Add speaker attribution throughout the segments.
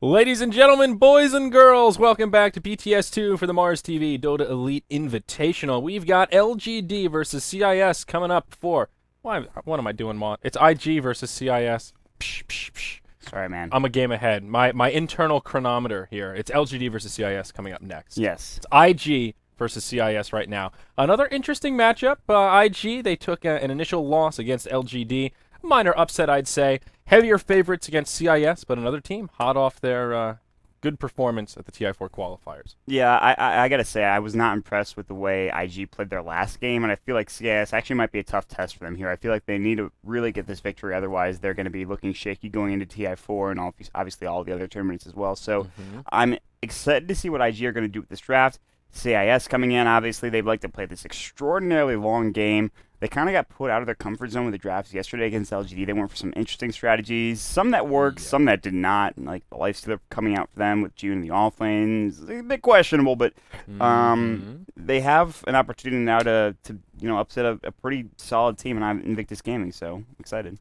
Speaker 1: Ladies and gentlemen, boys and girls, welcome back to PTS2 for the Mars TV Dota Elite Invitational. We've got LGD versus CIS coming up for... What am I doing, Mont? It's IG versus CIS. Psh, psh, psh.
Speaker 2: Sorry, man.
Speaker 1: I'm a game ahead. My internal chronometer here. It's LGD versus CIS coming up next.
Speaker 2: Yes.
Speaker 1: It's IG versus CIS right now. Another interesting matchup. IG, they took an initial loss against LGD. Minor upset, I'd say. Heavier favorites against CIS, but another team hot off their good performance at the TI4 qualifiers.
Speaker 2: Yeah, I gotta say, I was not impressed with the way IG played their last game, and I feel like CIS actually might be a tough test for them here. I feel like they need to really get this victory, otherwise they're going to be looking shaky going into TI4 and obviously all the other tournaments as well. So I'm excited to see what IG are going to do with this draft. CIS coming in, obviously they'd like to play this extraordinarily long game. They kind of got put out of their comfort zone with the drafts yesterday against LGD. They went for some interesting strategies, some that worked, some that did not. Like the Lifestealer coming out for them with June in the off lanes, a bit questionable, but they have an opportunity now to upset a pretty solid team in Invictus Gaming. So excited.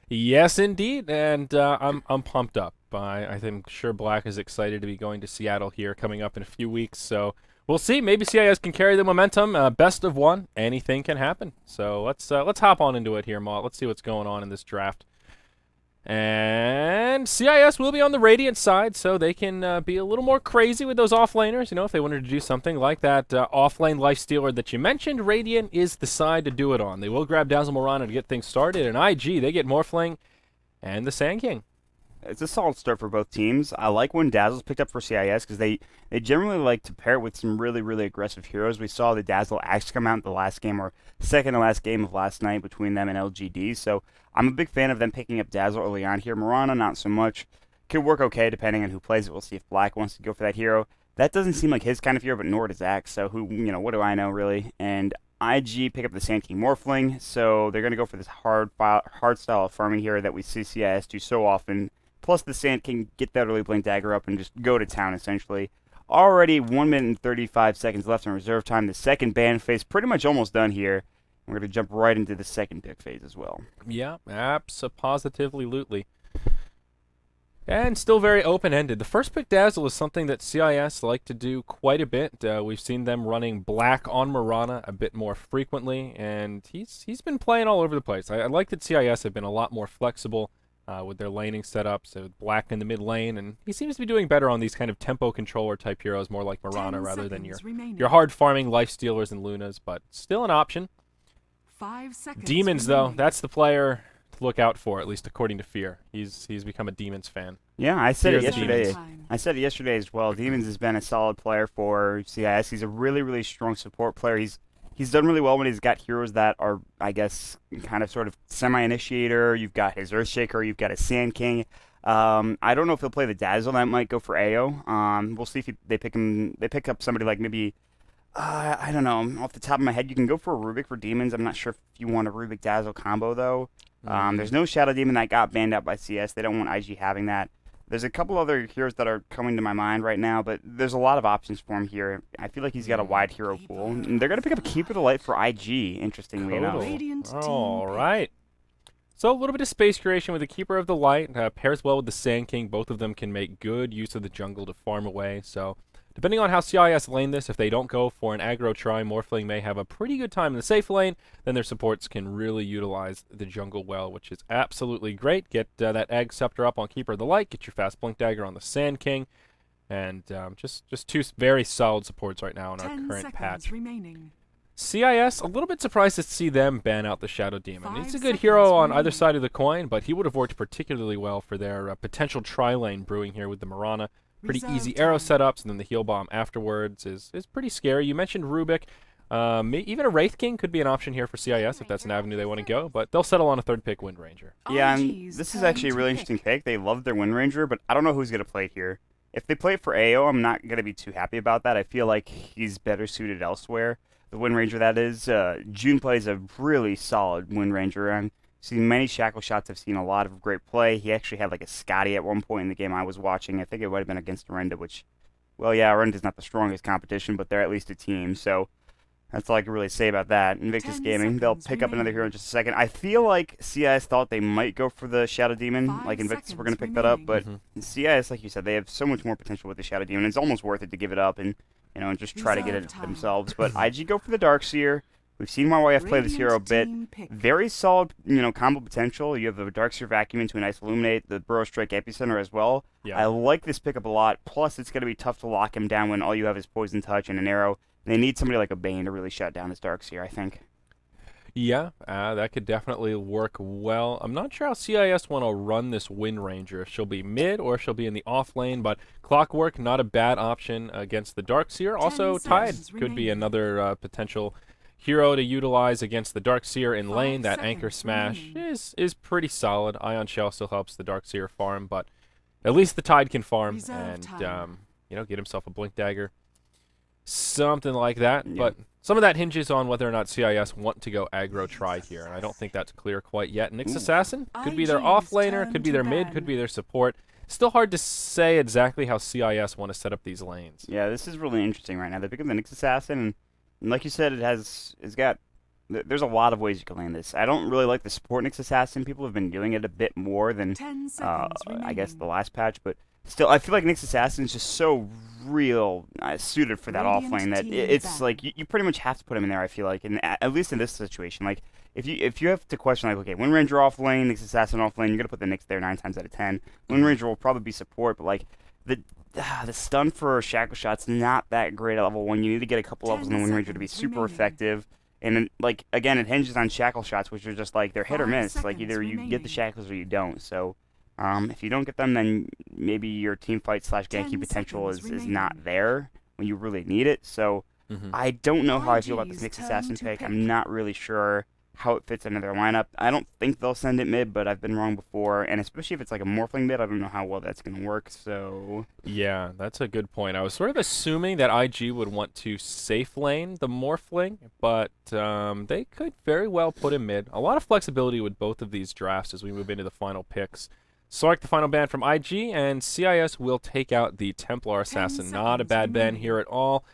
Speaker 1: Yes, indeed, and I'm pumped up. I'm sure Black is excited to be going to Seattle here coming up in a few weeks. So we'll see. Maybe CIS can carry the momentum. Best of one. Anything can happen. So let's hop on into it here, Maud. Let's see what's going on in this draft. And CIS will be on the Radiant side, so they can be a little more crazy with those offlaners. You know, if they wanted to do something like that offlane Lifestealer that you mentioned, Radiant is the side to do it on. They will grab Dazzle Morana to get things started, and IG, they get Morphling and the Sand King.
Speaker 2: It's a solid start for both teams. I like when Dazzle's picked up for CIS because they generally like to pair it with some really, really aggressive heroes. We saw the Dazzle Axe come out in the last game, or second to last game of last night between them and LGD. So I'm a big fan of them picking up Dazzle early on here. Morana, not so much. Could work okay depending on who plays it. We'll see if Black wants to go for that hero. That doesn't seem like his kind of hero, but nor does Axe. So what do I know really? And IG pick up the Sand King Morphling, so they're going to go for this hard style of farming here that we see CIS do so often. Plus, the Sand King get that early blink dagger up and just go to town, essentially. Already 1 minute and 35 seconds left in reserve time. The second ban phase pretty much almost done here. We're going to jump right into the second pick phase as well.
Speaker 1: Yeah, abso-positively-lutely. And still very open-ended. The first pick Dazzle is something that CIS like to do quite a bit. We've seen them running Black on Morana a bit more frequently, and he's been playing all over the place. I like that CIS have been a lot more flexible with their laning setups, so Black in the mid lane, and he seems to be doing better on these kind of tempo controller type heroes, more like Morana rather than your hard farming Lifestealers and Lunas, but still an option.
Speaker 3: 5 seconds
Speaker 1: Demons
Speaker 3: remaining.
Speaker 1: though, that's the player to look out for, at least according to Fear. He's become a Demons fan.
Speaker 2: Yeah, I said it
Speaker 1: Fear the
Speaker 2: yesterday.
Speaker 1: Demons.
Speaker 2: I said it yesterday as well. Demons has been a solid player for CIS. He's a really, really strong support player. He's done really well when he's got heroes that are, I guess, kind of sort of semi-initiator. You've got his Earthshaker. You've got a Sand King. I don't know if he'll play the Dazzle. That might go for AO. We'll see if they pick up somebody like maybe, I don't know. Off the top of my head, you can go for a Rubik for Demons. I'm not sure if you want a Rubik Dazzle combo, though. There's no Shadow Demon that got banned out by CS. They don't want IG having that. There's a couple other heroes that are coming to my mind right now, but there's a lot of options for him here. I feel like he's got a wide hero pool. And they're going to pick up a Keeper of the Light for IG, interestingly enough.
Speaker 3: Radiant team
Speaker 1: All
Speaker 3: pick.
Speaker 1: right. So a little bit of space creation with the Keeper of the Light. Pairs well with the Sand King. Both of them can make good use of the jungle to farm away. So depending on how CIS lane this, if they don't go for an aggro try, Morphling may have a pretty good time in the safe lane. Then their supports can really utilize the jungle well, which is absolutely great. Get that Egg Scepter up on Keeper of the Light. Get your fast blink dagger on the Sand King. And just two very solid supports right now in our
Speaker 3: 10
Speaker 1: current
Speaker 3: seconds
Speaker 1: patch.
Speaker 3: remaining.
Speaker 1: CIS, a little bit surprised to see them ban out the Shadow Demon.
Speaker 3: 5
Speaker 1: He's a good
Speaker 3: seconds
Speaker 1: hero on either
Speaker 3: remaining.
Speaker 1: side of the coin, but he would have worked particularly well for their potential tri-lane brewing here with the Morana. Pretty
Speaker 3: Reserve
Speaker 1: easy arrow
Speaker 3: time.
Speaker 1: setups, and then the heal bomb afterwards is pretty scary. You mentioned Rubik. Even a Wraith King could be an option here for CIS if that's an avenue they want to go, but they'll settle on a third pick Wind Ranger.
Speaker 2: Yeah, and
Speaker 3: IG's
Speaker 2: this is
Speaker 3: turn
Speaker 2: actually a
Speaker 3: to
Speaker 2: really
Speaker 3: pick.
Speaker 2: interesting pick. They love their Wind Ranger, but I don't know who's going to play it here. If they play it for AO, I'm not going to be too happy about that. I feel like he's better suited elsewhere. The Wind Ranger, that is. June plays a really solid Wind Ranger, and seen many Shackle shots. I've seen a lot of great play. He actually had like a Scotty at one point in the game I was watching. I think it might have been against Arenda, which, well, yeah, Arenda's not the strongest competition, but they're at least a team. So That's all I can really say about that. Invictus
Speaker 3: 10
Speaker 2: Gaming, they'll
Speaker 3: seconds
Speaker 2: pick up another hero in
Speaker 3: remaining.
Speaker 2: just a second. I feel like CIS thought they might go for the Shadow Demon,
Speaker 3: 5
Speaker 2: like Invictus were going to
Speaker 3: seconds
Speaker 2: pick that up, but
Speaker 3: remaining.
Speaker 2: CIS, like you said, they have so much more potential with the Shadow Demon. It's almost worth it to give it up and and just try to get
Speaker 3: Reserve
Speaker 2: it
Speaker 3: time.
Speaker 2: themselves. But IG go for the Darkseer. We've seen YYF play this hero a
Speaker 3: Radiant
Speaker 2: bit.
Speaker 3: team pick.
Speaker 2: Very solid, combo potential. You have the Darkseer Vacuum into a nice Illuminate, the Burrow Strike Epicenter as well.
Speaker 1: Yeah.
Speaker 2: I like this pickup a lot. Plus, it's going to be tough to lock him down when all you have is Poison Touch and an arrow. They need somebody like a Bane to really shut down this Darkseer, I think.
Speaker 1: Yeah, that could definitely work well. I'm not sure how CIS want to run this Wind Ranger. If she'll be mid or if she'll be in the off lane, but Clockwork, not a bad option against the Darkseer. Also,
Speaker 3: 10
Speaker 1: Tide
Speaker 3: seconds
Speaker 1: could be
Speaker 3: remaining.
Speaker 1: another potential hero to utilize against the Darkseer in
Speaker 3: 5
Speaker 1: lane. That Anchor
Speaker 3: seconds
Speaker 1: Smash
Speaker 3: remaining.
Speaker 1: is pretty solid. Ion Shell still helps the Darkseer farm, but at least the Tide can farm
Speaker 3: Reserve
Speaker 1: and
Speaker 3: time.
Speaker 1: get himself a Blink Dagger. Something like that,
Speaker 2: Yeah.
Speaker 1: but some of that hinges on whether or not CIS want to go aggro try here, and I don't think that's clear quite yet. Nyx
Speaker 2: Ooh.
Speaker 1: Assassin could be their
Speaker 3: IG's
Speaker 1: off laner,
Speaker 3: turn
Speaker 1: could be
Speaker 3: to
Speaker 1: their mid,
Speaker 3: ban.
Speaker 1: could be their support. Still hard to say exactly how CIS want to set up these lanes.
Speaker 2: Yeah, this is really interesting right now. They pick up the Nyx Assassin, and like you said, there's a lot of ways you can lane this. I don't really like the support Nyx Assassin. People have been doing it a bit more than
Speaker 3: 10 seconds
Speaker 2: I guess
Speaker 3: remaining.
Speaker 2: the last patch, but still, I feel like Nyx Assassin is just so real suited for that off
Speaker 3: Radiant
Speaker 2: lane that
Speaker 3: team
Speaker 2: it's
Speaker 3: ban.
Speaker 2: like you pretty much have to put him in there. I feel like, and at least in this situation, like if you have to question like, okay, Wind Ranger off lane, Nyx Assassin off lane, you're gonna put the Nyx there 9 times out of 10. Wind Ranger will probably be support, but like the stun for Shackle Shot's not that great at level 1. You need to get a couple levels in
Speaker 3: 10
Speaker 2: the Wind Ranger to be
Speaker 3: seconds
Speaker 2: super
Speaker 3: remaining.
Speaker 2: effective. And then, like again, it hinges on Shackle Shots, which are just like they're hit or
Speaker 3: 5
Speaker 2: miss. Like
Speaker 3: seconds
Speaker 2: either you get the
Speaker 3: remaining.
Speaker 2: shackles or you don't. So if you don't get them, then maybe your team fight /
Speaker 3: 10
Speaker 2: ganky potential
Speaker 3: seconds
Speaker 2: is not
Speaker 3: remaining.
Speaker 2: there when you really need it. So
Speaker 1: Mhm.
Speaker 2: I don't know how I feel about this
Speaker 3: IG's
Speaker 2: Nyx Assassin
Speaker 3: turn to
Speaker 2: pick.
Speaker 3: pick.
Speaker 2: I'm not really sure how it fits into their lineup. I don't think they'll send it mid, but I've been wrong before. And especially if it's like a Morphling mid, I don't know how well that's going to work. So
Speaker 1: Yeah, that's a good point. I was sort of assuming that IG would want to safe lane the Morphling, but they could very well put him mid. A lot of flexibility with both of these drafts as we move into the final picks. Select the final ban from IG, and CIS will take out the Templar Assassin. Not a
Speaker 3: seconds
Speaker 1: bad ban
Speaker 3: remaining.
Speaker 1: here at all.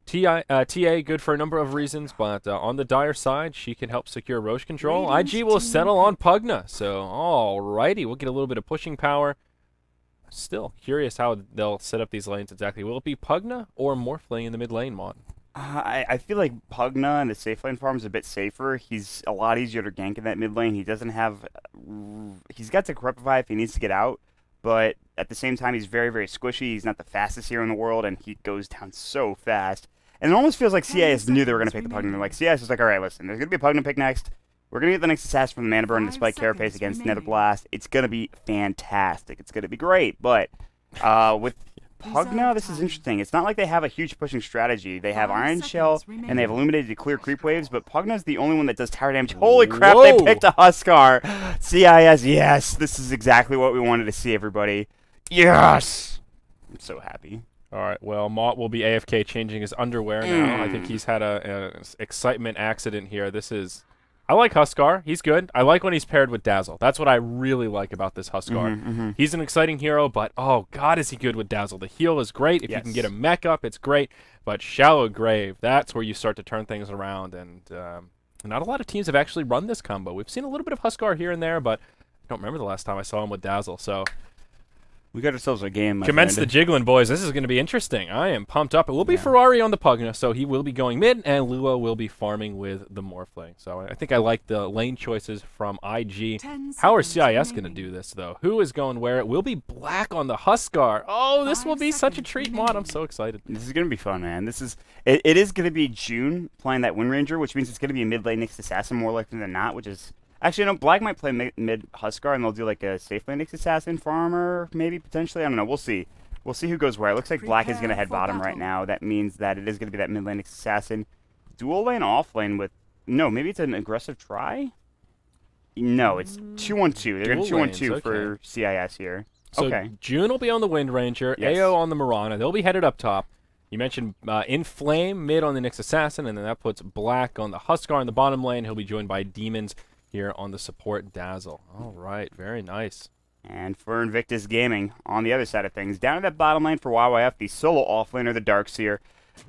Speaker 1: TA good for a number of reasons, but on the dire side, she can help secure Roche control.
Speaker 3: Radiant
Speaker 1: IG will
Speaker 3: team
Speaker 1: settle on Pugna, so alrighty, we'll get a little bit of pushing power. Still curious how they'll set up these lanes exactly. Will it be Pugna or Morphling in the mid lane, Mon?
Speaker 2: I feel like Pugna in the safe lane farm is a bit safer. He's a lot easier to gank in that mid lane. He doesn't have. He's got to Corruptify if he needs to get out, but at the same time, he's very, very squishy. He's not the fastest hero in the world, and he goes down so fast. And it almost feels like
Speaker 3: 10
Speaker 2: CIS knew they were going to pick
Speaker 3: seconds
Speaker 2: the Pugna.
Speaker 3: remaining.
Speaker 2: Like, CIS was like, all right, listen, there's going to be a Pugna pick next. We're going to get the next assassin from the Mana Burn and the
Speaker 3: 5
Speaker 2: Spike Carapace
Speaker 3: seconds
Speaker 2: against
Speaker 3: remaining.
Speaker 2: Nether Blast. It's going to be fantastic. It's going to be great, but with Pugna, this is
Speaker 3: time.
Speaker 2: interesting. It's not like they have a huge pushing strategy. They have
Speaker 3: 5
Speaker 2: Iron
Speaker 3: seconds
Speaker 2: Shell, and they have
Speaker 3: remaining.
Speaker 2: Illuminated to clear creep waves, but Pugna's the only one that does tower damage. Holy crap, they
Speaker 1: Whoa.
Speaker 2: picked a Huskar! CIS, yes! This is exactly what we wanted to see, everybody. Yes! I'm so happy.
Speaker 1: All right, well, Mott will be AFK changing his underwear now. I think he's had a excitement accident here. I like Huskar. He's good. I like when he's paired with Dazzle. That's what I really like about this Huskar. He's an exciting hero, but oh god, is he good with Dazzle. The heal is great. If you can get a mech up, it's great. But Shallow Grave, that's where you start to turn things around. And not a lot of teams have actually run this combo. We've seen a little bit of Huskar here and there, but I don't remember the last time I saw him with Dazzle. So
Speaker 2: We got ourselves a game, my
Speaker 1: commence the
Speaker 2: friend.
Speaker 1: jiggling, boys. This is going to be interesting. I am pumped up. It will be
Speaker 2: Yeah.
Speaker 1: Ferrari on the Pugna, so he will be going mid, and Lua will be farming with the Morphling. So I think I like the lane choices from IG.
Speaker 3: 10
Speaker 1: How are
Speaker 3: seconds
Speaker 1: CIS going to
Speaker 3: remaining.
Speaker 1: do this, though? Who is going where? It will be Black on the Huskar. Oh, this will
Speaker 3: 5
Speaker 1: be such a
Speaker 3: seconds
Speaker 1: treat, Mod. I'm
Speaker 3: remaining.
Speaker 1: so excited.
Speaker 2: This is going to be fun, man. It is going to be June playing that Wind Ranger, which means it's going to be a mid lane Nyx Assassin more likely than not, which is... Actually, no, Black might play mid Huskar, and they'll do like a safe lane Nyx Assassin farmer, maybe, potentially. I don't know. We'll see. We'll see who goes where. It looks like Black is going to
Speaker 3: Prepare
Speaker 2: head
Speaker 3: for
Speaker 2: bottom right
Speaker 3: battle.
Speaker 2: now. That means that it is going to be that mid lane Nyx Assassin. Dual lane off lane with... No, maybe it's an aggressive try? No, it's 2-1-2. They're going to
Speaker 1: Dual
Speaker 2: 2-1-2
Speaker 1: lanes,
Speaker 2: for CIS here.
Speaker 1: So
Speaker 2: Okay.
Speaker 1: June will be on the Wind Ranger,
Speaker 2: Yes.
Speaker 1: AO on the Mirana. They'll be headed up top. You mentioned Inflame mid on the Nyx Assassin, and then that puts Black on the Huskar in the bottom lane. He'll be joined by Demons here on the support Dazzle. All right, very nice.
Speaker 2: And for Invictus Gaming, on the other side of things, down at that bottom lane for YYF, the solo offlaner, the Darkseer.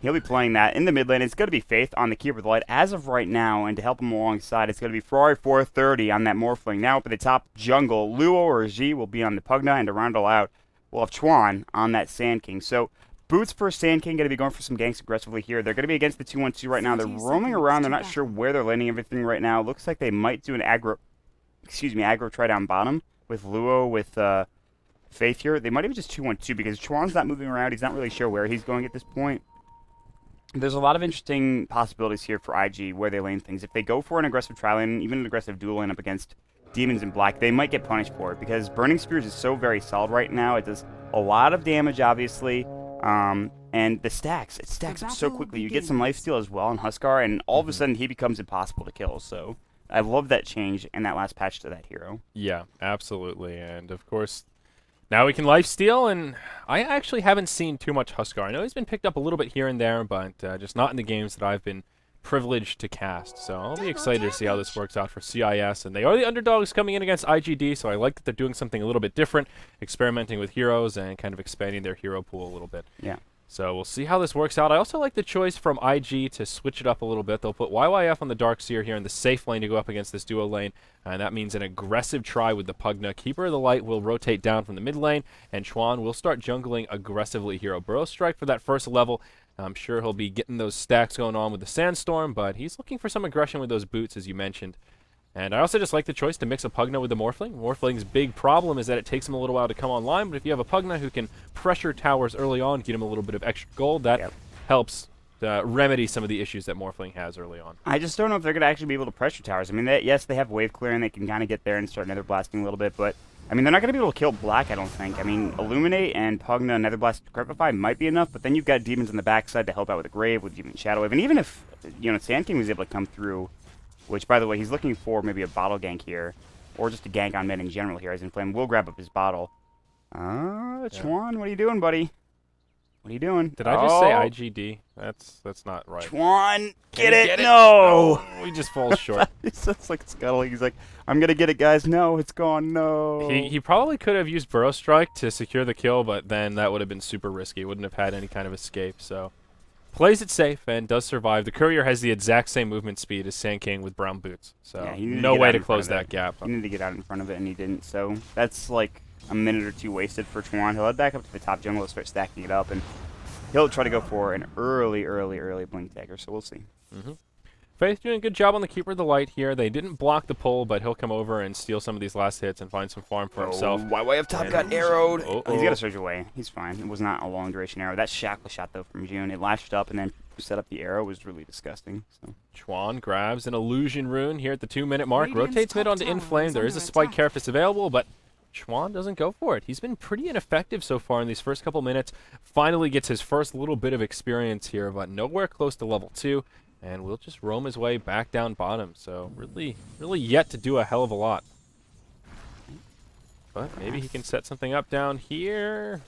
Speaker 2: he'll be playing that in the mid lane. It's going to be Faith on the Keeper of the Light as of right now, and to help him alongside, it's going to be Ferrari 430 on that Morphling. Now up at the top jungle, Luo or G will be on the Pugna, and to round it all out, we'll have Chuan on that Sand King. So Boots for Sand King going to be going for some ganks aggressively here. They're going to be against the 2-1-2 right now. They're roaming around. They're not sure where they're landing everything right now. Looks like they might do an aggro try down bottom with Luo with Faith here. They might even just 2-1-2 because Chuan's not moving around. He's not really sure where he's going at this point. There's a lot of interesting possibilities here for IG where they lane things. If they go for an aggressive tri-lane, even an aggressive dual lane up against Demons in Black, they might get punished for it because Burning Spears is so very solid right now. It does a lot of damage, obviously. And it stacks up so quickly. You get some lifesteal as well on Huskar, and all of a sudden he becomes impossible to kill. So I love that change in that last patch to that hero.
Speaker 1: Yeah, absolutely. And of course, now we can lifesteal, and I actually haven't seen too much Huskar. I know he's been picked up a little bit here and there, but just not in the games that I've been privileged to cast. So I'll be excited to see how this works out for CIS. And they are the underdogs coming in against IGD, so I like that they're doing something a little bit different, experimenting with heroes and kind of expanding their hero pool a little bit.
Speaker 2: Yeah.
Speaker 1: So we'll see how this works out. I also like the choice from IG to switch it up a little bit. They'll put YYF on the Darkseer here in the safe lane to go up against this duo lane. And that means an aggressive try with the Pugna. Keeper of the Light will rotate down from the mid lane, and Chuan will start jungling aggressively here. Burrow Strike for that first level. I'm sure he'll be getting those stacks going on with the Sandstorm, but he's looking for some aggression with those boots, as you mentioned. And I also just like the choice to mix a Pugna with the Morphling. Morphling's big problem is that it takes him a little while to come online, but if you have a Pugna who can pressure towers early on, get him a little bit of extra gold, that helps remedy some of the issues that Morphling has early on.
Speaker 2: I just don't know if they're going to actually be able to pressure towers. I mean, yes, they have wave clear, and they can kind of get there and start nether blasting a little bit, but I mean, they're not going to be able to kill Black, I don't think. I mean, Illuminate and Pugna, Nether Blast, Crepify might be enough, but then you've got Demons on the backside to help out with the Grave, with Demon Shadow Wave, and even if, Sand King was able to come through, which, by the way, he's looking for maybe a bottle gank here, or just a gank on mid in general here, as Inflame will grab up his bottle. Chuan, what are you doing, buddy? What are you doing?
Speaker 1: Did I just say IGD? That's not right.
Speaker 2: Chuan, get it? No!
Speaker 1: Oh, we just fall short.
Speaker 2: It's like scuttling. He's like, I'm going to get it, guys. No, it's gone. No.
Speaker 1: He probably could have used Burrow Strike to secure the kill, but then that would have been super risky. Wouldn't have had any kind of escape, so plays it safe and does survive. The Courier has the exact same movement speed as Sand King with brown boots, so
Speaker 2: yeah,
Speaker 1: no way to close that gap.
Speaker 2: He needed to get out in front of it, and he didn't, so that's like a minute or two wasted for Chuan. He'll head back up to the top jungle and start stacking it up, and he'll try to go for an early Blink Dagger, so we'll see.
Speaker 1: Faith doing a good job on the Keeper of the Light here. They didn't block the pull, but he'll come over and steal some of these last hits and find some farm for himself.
Speaker 2: YY up top got arrowed. He's got to surge away. He's fine. It was not a long duration arrow. That shackle shot, though, from June, it lashed up and then set up the arrow was really disgusting. So
Speaker 1: Chuan grabs an Illusion Rune here at the 2-minute mark.
Speaker 3: Radiant's
Speaker 1: Rotates mid
Speaker 3: top
Speaker 1: onto
Speaker 3: tower
Speaker 1: Inflame.
Speaker 3: is
Speaker 1: There is a
Speaker 3: under
Speaker 1: Spike
Speaker 3: attack.
Speaker 1: Carapace available, but Chuan doesn't go for it. He's been pretty ineffective so far in these first couple minutes. Finally gets his first little bit of experience here, but nowhere close to level 2. And will just roam his way back down bottom. So really yet to do a hell of a lot. But maybe he can set something up down here.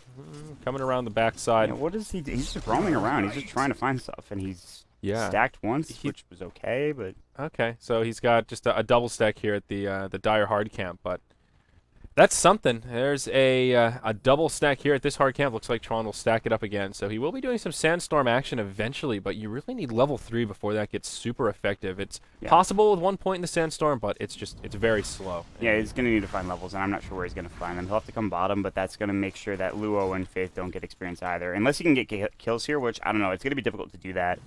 Speaker 1: Coming around the backside.
Speaker 2: yeah, what does he do? He's just roaming around. He's just trying to find stuff, and he's stacked once, which was okay, but
Speaker 1: Okay, so he's got just a double stack here at the Dire Hard Camp, but that's something. There's a double stack here at this hard camp. Looks like Chuan will stack it up again. So he will be doing some Sandstorm action eventually, but you really need level 3 before that gets super effective. It's possible with 1 point in the Sandstorm, but it's very slow.
Speaker 2: yeah, he's going to need to find levels, and I'm not sure where he's going to find them. He'll have to come bottom, but that's going to make sure that Luo and Faith don't get experience either. Unless he can get kills here, which, I don't know, it's going to be difficult to do that.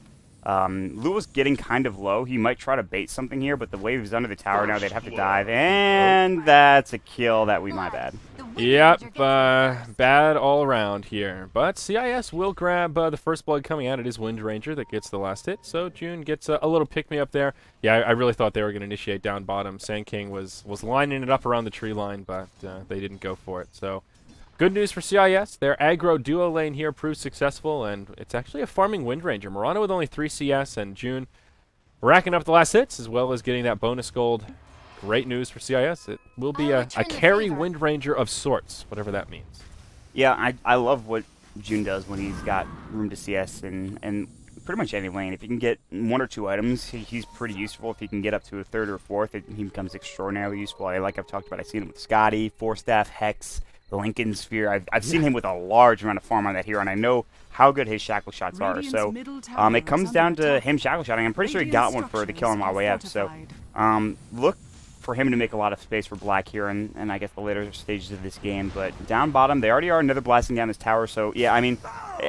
Speaker 2: Luo's getting kind of low. He might try to bait something here, but the wave is under the tower now. They'd have to dive, and that's a kill. My bad.
Speaker 1: Yep, bad all around here. But CIS will grab the first blood coming out. It is Wind Ranger that gets the last hit, so June gets a little pick-me-up there. Yeah, I really thought they were going to initiate down bottom. Sand King was lining it up around the tree line, but they didn't go for it. So good news for CIS. Their aggro duo lane here proved successful, and it's actually a farming Wind Ranger. Murano with only 3 CS, and June racking up the last hits, as well as getting that bonus gold. Great news for CIS. It will be a carry Wind Ranger of sorts, whatever that means.
Speaker 2: Yeah, I love what June does when he's got room to CS and pretty much any lane. If he can get 1 or 2 items, he's pretty useful. If he can get up to a 3rd or 4th, he becomes extraordinarily useful. Like I've talked about, I've seen him with Scotty, 4-staff, Hex, Lincoln Sphere. I've seen him with a large amount of farm on that hero, and I know how good his shackle shots are. So it comes down to him shackle shotting. I'm pretty sure he got one for the kill on my way up. So look for him to make a lot of space for black here, and I guess the later stages of this game. But down bottom, they already are nether blasting down this tower. So yeah, I mean,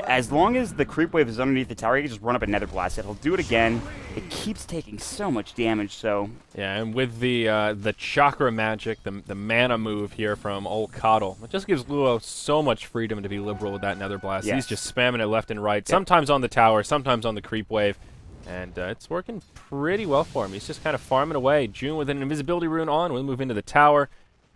Speaker 2: as long as the creep wave is underneath the tower, he can just run up and nether blast it. He'll do it again. It keeps taking so much damage. So
Speaker 1: yeah, and with the chakra magic, the mana move here from old Coddle, it just gives Luo so much freedom to be liberal with that nether blast.
Speaker 2: Yes.
Speaker 1: He's just spamming it left and right, sometimes on the tower, sometimes on the creep wave. And it's working pretty well for him. He's just kind of farming away. June with an invisibility rune on. We'll move into the tower.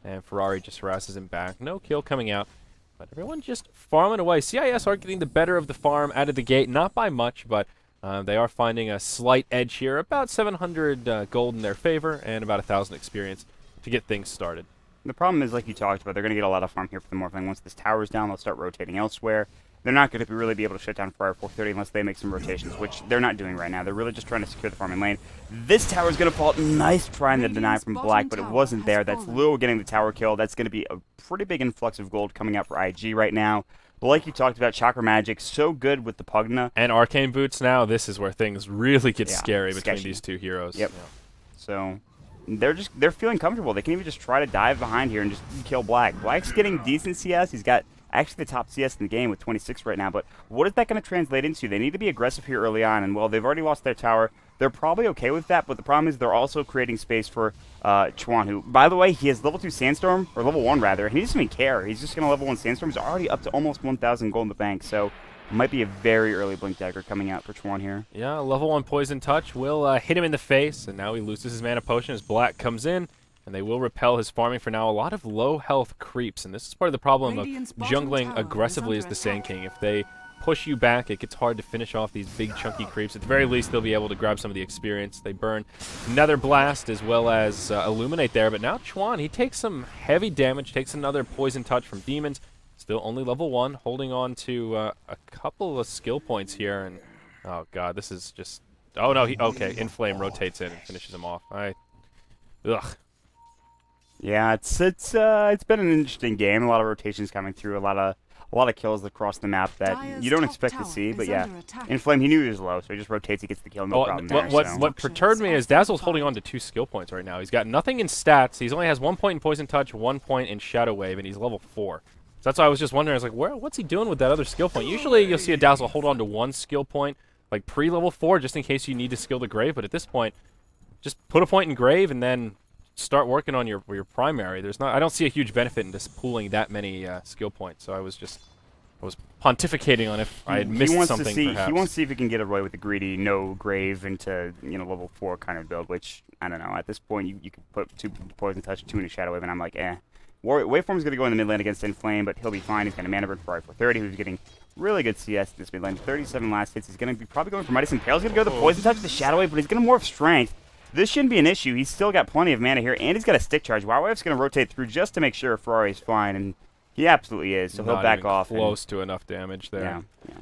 Speaker 1: And Ferrari just harasses him back. No kill coming out. But everyone just farming away. CIS are getting the better of the farm out of the gate. Not by much, but they are finding a slight edge here. About 700 gold in their favor and about 1,000 experience to get things started.
Speaker 2: the problem is, like you talked about, they're going to get a lot of farm here for the Morphling. Once this tower's down, they'll start rotating elsewhere. They're not going to really be able to shut down Friar 430 unless they make some rotations, which they're not doing right now. They're really just trying to secure the farming lane. This tower is going to fall. Nice trying to deny from Black, but it wasn't there. That's Luo getting the tower kill. That's going to be a pretty big influx of gold coming out for IG right now. But like you talked about, Chakra Magic, so good with the Pugna.
Speaker 1: And Arcane Boots now, this is where things really get scary between these two heroes.
Speaker 2: Yep. Yeah. So they're feeling comfortable. They can even just try to dive behind here and just kill Black. Black's getting decent CS. He's got actually the top CS in the game with 26 right now, but what is that going to translate into? They need to be aggressive here early on, and well, they've already lost their tower. They're probably okay with that, but the problem is they're also creating space for Chuan, who, by the way, he has level 2 Sandstorm, or level 1 rather, and he doesn't even care. He's just going to level 1 Sandstorm. He's already up to almost 1,000 gold in the bank, so might be a very early Blink Dagger coming out for Chuan here.
Speaker 1: Yeah, level 1 Poison Touch will hit him in the face, and now he loses his mana potion as Black comes in. And they will repel his farming for now. A lot of low health creeps, and this is part of the problem of jungling aggressively as the Sand King. If they push you back, it gets hard to finish off these big chunky creeps. At the very least, they'll be able to grab some of the experience. They burn Nether Blast as well as Illuminate there, but now Chuan, he takes some heavy damage, takes another Poison Touch from Demons. Still only level 1, holding on to a couple of skill points here, and oh god, this is just... Oh no, okay, Inflame rotates in and finishes him off. Ugh.
Speaker 2: Yeah, it's been an interesting game. A lot of rotations coming through, a lot of kills across the map that you don't expect to see. But yeah, Inflame, he knew he was low, so he just rotates, he gets the kill, no problem there.
Speaker 1: What perturbed me is Dazzle's holding on to 2 skill points right now. He's got nothing in stats. He only has 1 point in Poison Touch, 1 point in Shadow Wave, and he's level 4. So that's why I was just wondering. I was like, what's he doing with that other skill point? Usually you'll see a Dazzle hold on to 1 skill point, like pre-level 4, just in case you need to skill the Grave. But at this point, just put a point in Grave and then start working on your primary. I don't see a huge benefit in just pooling that many skill points. So I was pontificating on if I had missed something. Perhaps.
Speaker 2: He wants to see if he can get away with the greedy no Grave into level 4 kind of build. Which I don't know. At this point, you could put 2 Poison Touch, 2 into Shadow Wave, and I'm like, eh. Waveform's going to go in the mid lane against Inflame, but he'll be fine. He's going to mana burn for 430, who's getting really good CS in this mid lane. 37 last hits. He's going to be probably going for Midas Impale. He's going to go the Poison Touch, the Shadow Wave, but he's going to morph Strength. This shouldn't be an issue. He's still got plenty of mana here, and he's got a Stick Charge. Wave's going to rotate through just to make sure Ferrari's fine, and he absolutely is, so he'll back off.
Speaker 1: Close to enough damage there.
Speaker 2: Yeah.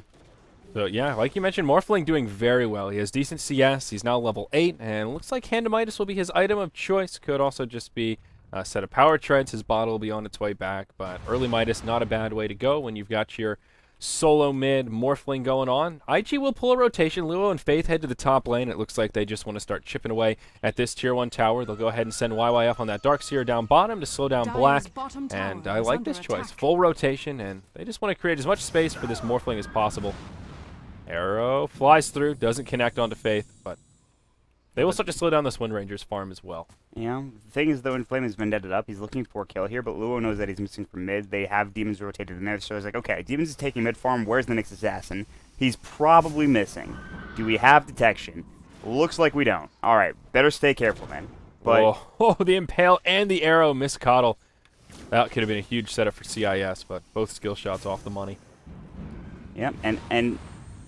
Speaker 1: So yeah, like you mentioned, Morphling doing very well. He has decent CS. He's now level 8, and looks like Hand of Midas will be his item of choice. Could also just be a set of Power Treads. His bottle will be on its way back, but early Midas, not a bad way to go when you've got your solo mid Morphling going on. IG will pull a rotation. Luo and Faith head to the top lane. It looks like they just want to start chipping away at this tier 1 tower. They'll go ahead and send YY up on that Darkseer down bottom to slow down Black. And I like this choice. Full rotation, and they just want to create as much space for this Morphling as possible. Arrow flies through, doesn't connect onto Faith, but they will start to slow down this Wind Ranger's farm as well.
Speaker 2: Yeah, the thing is, though, Inflame has been deaded up. He's looking for a kill here, but Luo knows that he's missing from mid. They have Demons rotated in there, so he's like, okay, Demons is taking mid farm. Where's the next assassin? He's probably missing. Do we have detection? Looks like we don't. All right, better stay careful, then. But
Speaker 1: the Impale and the Arrow miss Coddle. That could have been a huge setup for CIS, but both skill shots off the money.
Speaker 2: Yeah, and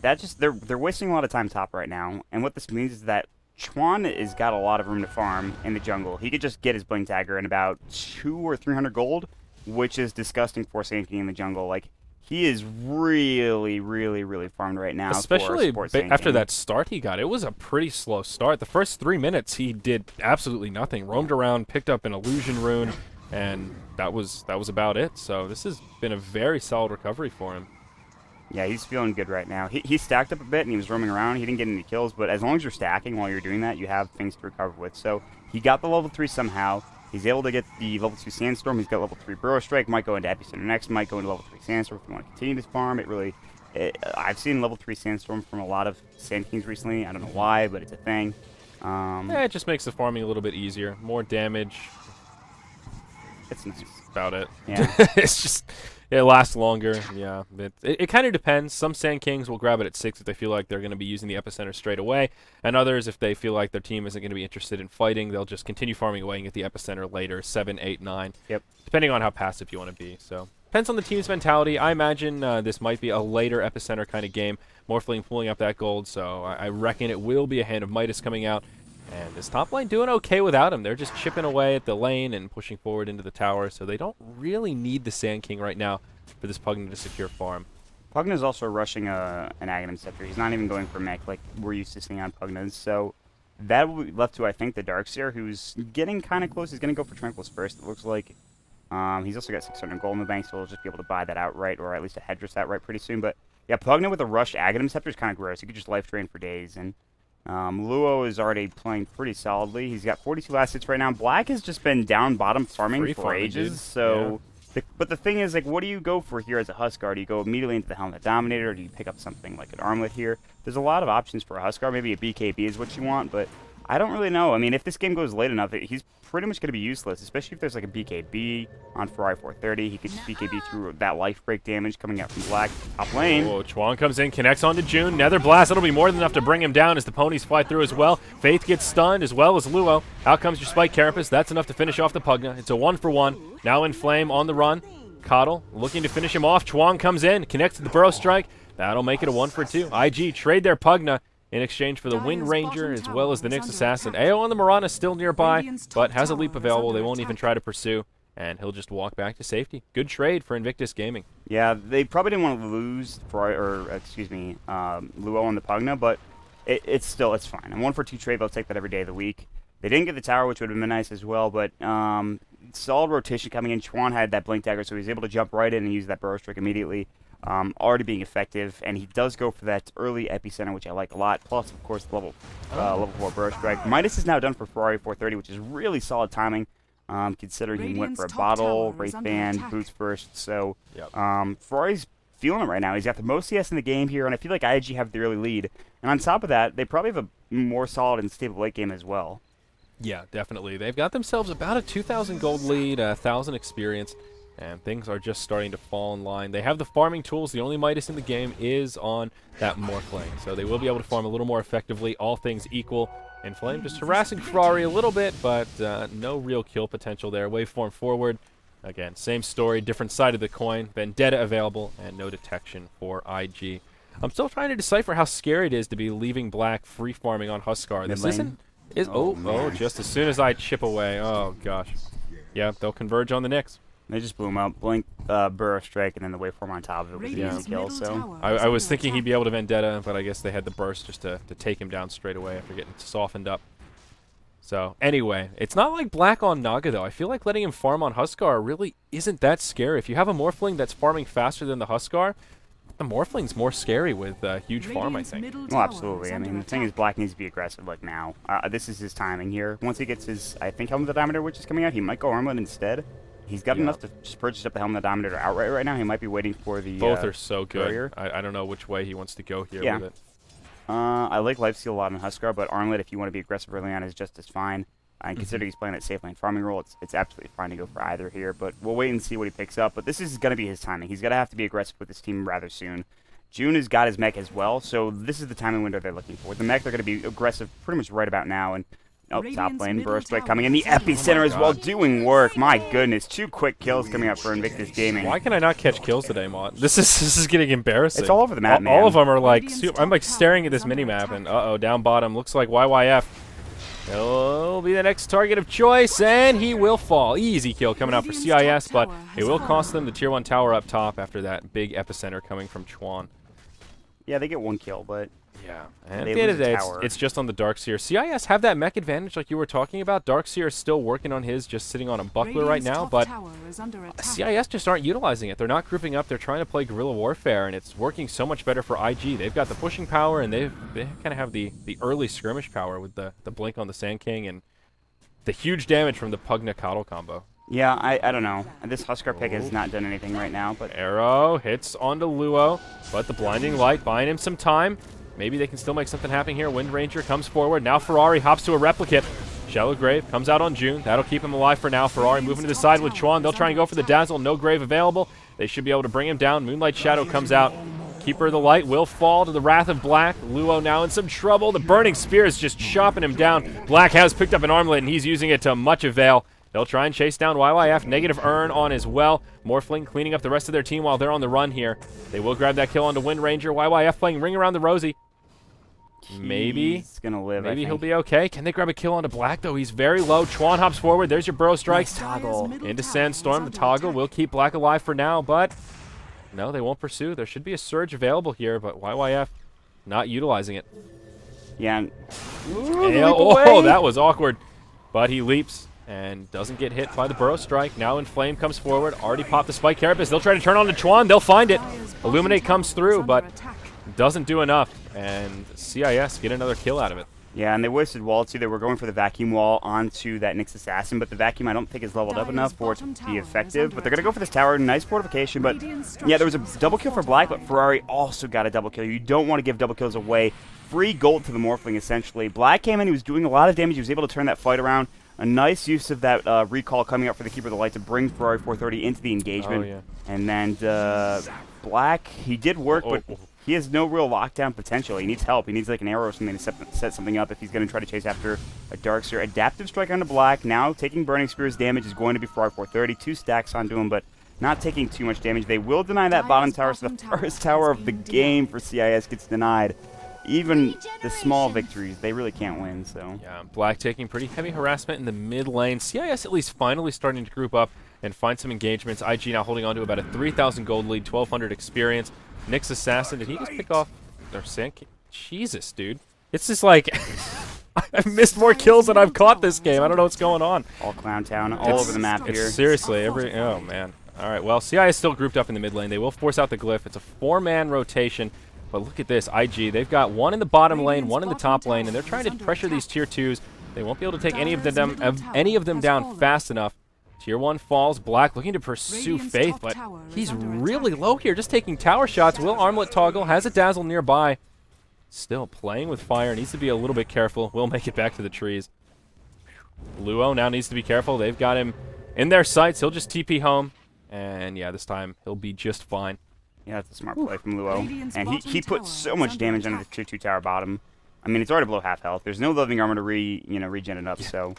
Speaker 2: that just they're wasting a lot of time top right now, and what this means is that Chuan has got a lot of room to farm in the jungle. He could just get his Blink Dagger in about 200 or 300 gold, which is disgusting for Sand King in the jungle. Like, he is really, really, really farmed right now.
Speaker 1: Especially after that start he got. It was a pretty slow start. The first 3 minutes he did absolutely nothing. Roamed around, picked up an Illusion Rune, and that was about it. So this has been a very solid recovery for him.
Speaker 2: Yeah, he's feeling good right now. He stacked up a bit and he was roaming around. He didn't get any kills, but as long as you're stacking while you're doing that, you have things to recover with. So he got the level 3 somehow. He's able to get the level 2 Sandstorm. He's got level 3 Burrow Strike. Might go into Epicenter next. Might go into level 3 Sandstorm if you want to continue this farm. I've seen level 3 Sandstorm from a lot of Sand Kings recently. I don't know why, but it's a thing.
Speaker 1: Yeah, it just makes the farming a little bit easier. More damage.
Speaker 2: It's nice.
Speaker 1: About it.
Speaker 2: Yeah.
Speaker 1: It's just, it lasts longer. Yeah. It kind of depends. Some Sand Kings will grab it at 6 if they feel like they're going to be using the Epicenter straight away. And others, if they feel like their team isn't going to be interested in fighting, they'll just continue farming away and get the Epicenter later, 7, 8, 9.
Speaker 2: Yep.
Speaker 1: Depending on how passive you want to be. So depends on the team's mentality. I imagine this might be a later Epicenter kind of game. Morphling pulling up that gold, so I reckon it will be a Hand of Midas coming out. And this top lane doing okay without him. They're just chipping away at the lane and pushing forward into the tower, so they don't really need the Sand King right now for this Pugna to secure farm.
Speaker 2: Pugna's also rushing an Aghanim Scepter. He's not even going for mech like we're used to seeing on Pugnas. So that will be left to, I think, the Darkseer, who's getting kind of close. He's going to go for Tranquils first, it looks like. He's also got 600 gold in the bank, so we'll just be able to buy that outright, or at least a Hedress outright pretty soon. But yeah, Pugna with a rushed Aghanim Scepter is kind of gross. You could just life drain for days. And Luo is already playing pretty solidly. He's got 42 last hits right now. Black has just been down bottom farming
Speaker 1: Free
Speaker 2: for
Speaker 1: farming,
Speaker 2: ages.
Speaker 1: dude.
Speaker 2: So, but the thing is, like, what do you go for here as a Huskar? Do you go immediately into the Helmet Dominator, or do you pick up something like an Armlet here? There's a lot of options for a Huskar. Maybe a BKB is what you want, but I don't really know. I mean, if this game goes late enough, he's pretty much going to be useless, especially if there's like a BKB on Ferrari 430. He could just BKB through that life break damage coming out from Black top lane.
Speaker 1: Oh, Chuan comes in, connects onto June. Nether Blast, that'll be more than enough to bring him down as the ponies fly through as well. Faith gets stunned as well as Luo. Out comes your Spike Carapace. That's enough to finish off the Pugna. It's a 1-for-1. Now in Flame on the run. Coddle looking to finish him off. Chuan comes in, connects to the Burrow Strike. That'll make it a 1-for-2. IG trade their Pugna in exchange for the Wind Ranger as well as the Nyx Assassin. AO on the Mirana still nearby, but has a leap available. They won't even try to pursue, and he'll just walk back to safety. Good trade for Invictus Gaming.
Speaker 2: Yeah, they probably didn't want to lose Luo on the Pugna, but it's fine. A 1-for-2 trade, they'll take that every day of the week. They didn't get the tower, which would have been nice as well, but solid rotation coming in. Chuan had that Blink Dagger, so he was able to jump right in and use that Burrow Strike immediately. Already being effective, and he does go for that early Epicenter, which I like a lot. Plus, of course, the level 4 Burrow Strike. Midas is now done for Ferrari 430, which is really solid timing, considering he went for a bottle, Wraith Band, boots first. So Ferrari's feeling it right now. He's got the most CS in the game here, and I feel like IG have the early lead. And on top of that, they probably have a more solid and stable late game as well.
Speaker 1: Yeah, definitely. They've got themselves about a 2,000 gold lead, 1,000 experience. And things are just starting to fall in line. They have the farming tools. The only Midas in the game is on that Morphling. So they will be able to farm a little more effectively, all things equal. And Flame just harassing Ferrari a little bit, but no real kill potential there. Waveform forward. Again, same story, different side of the coin. Vendetta available, and no detection for IG. I'm still trying to decipher how scary it is to be leaving Black free farming on Huskar. This isn't... just as soon as I chip away. Oh, gosh. Yeah, they'll converge on the Nyx.
Speaker 2: They just blew him up. Blink, Burrow Strike, and then the Waveform on top of it was an easy kill. So
Speaker 1: I was thinking he'd be able to Vendetta, but I guess they had the burst just to take him down straight away after getting softened up. So anyway, it's not like Black on Naga, though. I feel like letting him farm on Huskar really isn't that scary. If you have a Morphling that's farming faster than the Huskar, the Morphling's more scary with huge farm, I think.
Speaker 2: Well, absolutely. I mean, the thing is, Black needs to be aggressive, like, now. This is his timing here. Once he gets his, I think, Helmet Dominator, which is coming out, he might go Armlet instead. He's got enough to just purchase up the Helmet Dominator outright right now. He might be waiting for the
Speaker 1: Both are so good.
Speaker 2: Courier.
Speaker 1: I don't know which way he wants to go here with it.
Speaker 2: I like Lifesteal a lot in Huskar, but Armlet, if you want to be aggressive early on, is just as fine. And considering he's playing that safe lane farming role, it's absolutely fine to go for either here. But we'll wait and see what he picks up. But this is going to be his timing. He's going to have to be aggressive with his team rather soon. June has got his mech as well, so this is the timing window they're looking for. The mech, they're going to be aggressive pretty much right about now. And top lane, Burrow Strike coming in. The Epicenter as well, doing work. My goodness, 2 quick kills coming out for Invictus Gaming.
Speaker 1: Why can I not catch kills today, Mott? This is getting embarrassing.
Speaker 2: It's all over the map, man.
Speaker 1: All of them are like, I'm like staring at this mini-map, and down bottom, looks like YYF. He'll be the next target of choice, and he will fall. Easy kill coming out for CIS, but it will cost them the tier 1 tower up top after that big Epicenter coming from Chuan.
Speaker 2: Yeah, they get 1 kill, but
Speaker 1: Yeah, and
Speaker 2: They
Speaker 1: at the end
Speaker 2: lose
Speaker 1: of the
Speaker 2: a
Speaker 1: day,
Speaker 2: tower.
Speaker 1: it's just on the Darkseer. CIS have that mech advantage like you were talking about. Darkseer is still working on his, just sitting on a buckler right
Speaker 3: Radiant's
Speaker 1: now,
Speaker 3: top
Speaker 1: but
Speaker 3: tower is under attack.
Speaker 1: CIS just aren't utilizing it. They're not grouping up. They're trying to play guerrilla warfare, and it's working so much better for IG. They've got the pushing power, and they kind of have the early skirmish power with the blink on the Sand King and the huge damage from the Pugna Coddle combo.
Speaker 2: Yeah, I don't know. This Huskar pick has not done anything right now, but
Speaker 1: Arrow hits onto Luo, but the blinding light buying him some time. Maybe they can still make something happen here. Wind Ranger comes forward. Now Ferrari hops to a replicate. Shallow Grave comes out on June. That'll keep him alive for now. Ferrari moving to the side with Chuan. They'll try and go for the Dazzle. No Grave available. They should be able to bring him down. Moonlight Shadow comes out. Keeper of the Light will fall to the Wrath of Black. Luo now in some trouble. The Burning Spear is just chopping him down. Black has picked up an armlet, and he's using it to much avail. They'll try and chase down YYF. Negative Earn on as well. Morphling cleaning up the rest of their team while they're on the run here. They will grab that kill onto Wind Ranger. YYF playing Ring Around the Rosie. Maybe
Speaker 2: he's gonna live.
Speaker 1: Maybe
Speaker 2: I
Speaker 1: he'll
Speaker 2: think.
Speaker 1: be okay. Can they grab a kill onto Black, though? He's very low. Chuan hops forward. There's your Burrow Strike.
Speaker 2: Toggle
Speaker 1: Into Sandstorm. The toggle will keep Black alive for now, but no, they won't pursue. There should be a surge available here, but YYF not utilizing it.
Speaker 2: Yeah.
Speaker 1: Oh, that was awkward. But he leaps and doesn't get hit by the Burrow Strike. Now Inflame comes forward. Already popped the Spike Carapace. They'll try to turn on to Chuan. They'll find it. Illuminate comes through, but doesn't do enough. And CIS get another kill out of it.
Speaker 2: Yeah, and they wasted wall too. They were going for the vacuum wall onto that Nyx Assassin, but the vacuum I don't think is leveled up enough for it to be effective. But they're going to go for this tower. Nice fortification, but yeah, there was a double kill for Black, but Ferrari also got a double kill. You don't want to give double kills away. Free gold to the Morphling, essentially. Black came in, he was doing a lot of damage. He was able to turn that fight around. A nice use of that recall coming up for the Keeper of the Light to bring Ferrari 430 into the engagement.
Speaker 1: Oh, yeah.
Speaker 2: And then Black, he did work, but he has no real lockdown potential. He needs help. He needs like an arrow or something to set something up if he's going to try to chase after a Darkseer. Adaptive Strike onto Black. Now taking Burning Spear's damage is going to be Ferrari 430. 2 stacks onto him, but not taking too much damage. They will deny that bottom tower, so the first tower of the game for CIS gets denied. Even the small victories, they really can't win. So
Speaker 1: Yeah, Black taking pretty heavy harassment in the mid lane. CIS at least finally starting to group up and find some engagements. IG now holding on to about a 3,000 gold lead, 1,200 experience. Nyx Assassin, did he just pick off their Sand King? Jesus, dude. It's just like, I've missed more kills than I've caught this game. I don't know what's going on.
Speaker 2: all Clown Town, all over the map
Speaker 1: It's
Speaker 2: here.
Speaker 1: seriously, oh man. All right, well, CI is still grouped up in the mid lane. They will force out the Glyph. It's a 4-man rotation. But look at this, IG. They've got one in the bottom lane, one in the top lane, and they're trying to pressure these tier 2s. They won't be able to take any of them down fast enough. Tier 1 falls. Black looking to pursue Faith, but he's really low here, just taking tower shots. Will Armlet toggle, has a Dazzle nearby. Still playing with fire, needs to be a little bit careful. Will make it back to the trees. Luo now needs to be careful. They've got him in their sights. He'll just TP home. And yeah, this time he'll be just fine.
Speaker 2: Yeah, that's a smart play from Luo. And he put so much damage onto the tier 2 tower bottom. I mean, it's already below half health. There's no living armor to regen it up, so...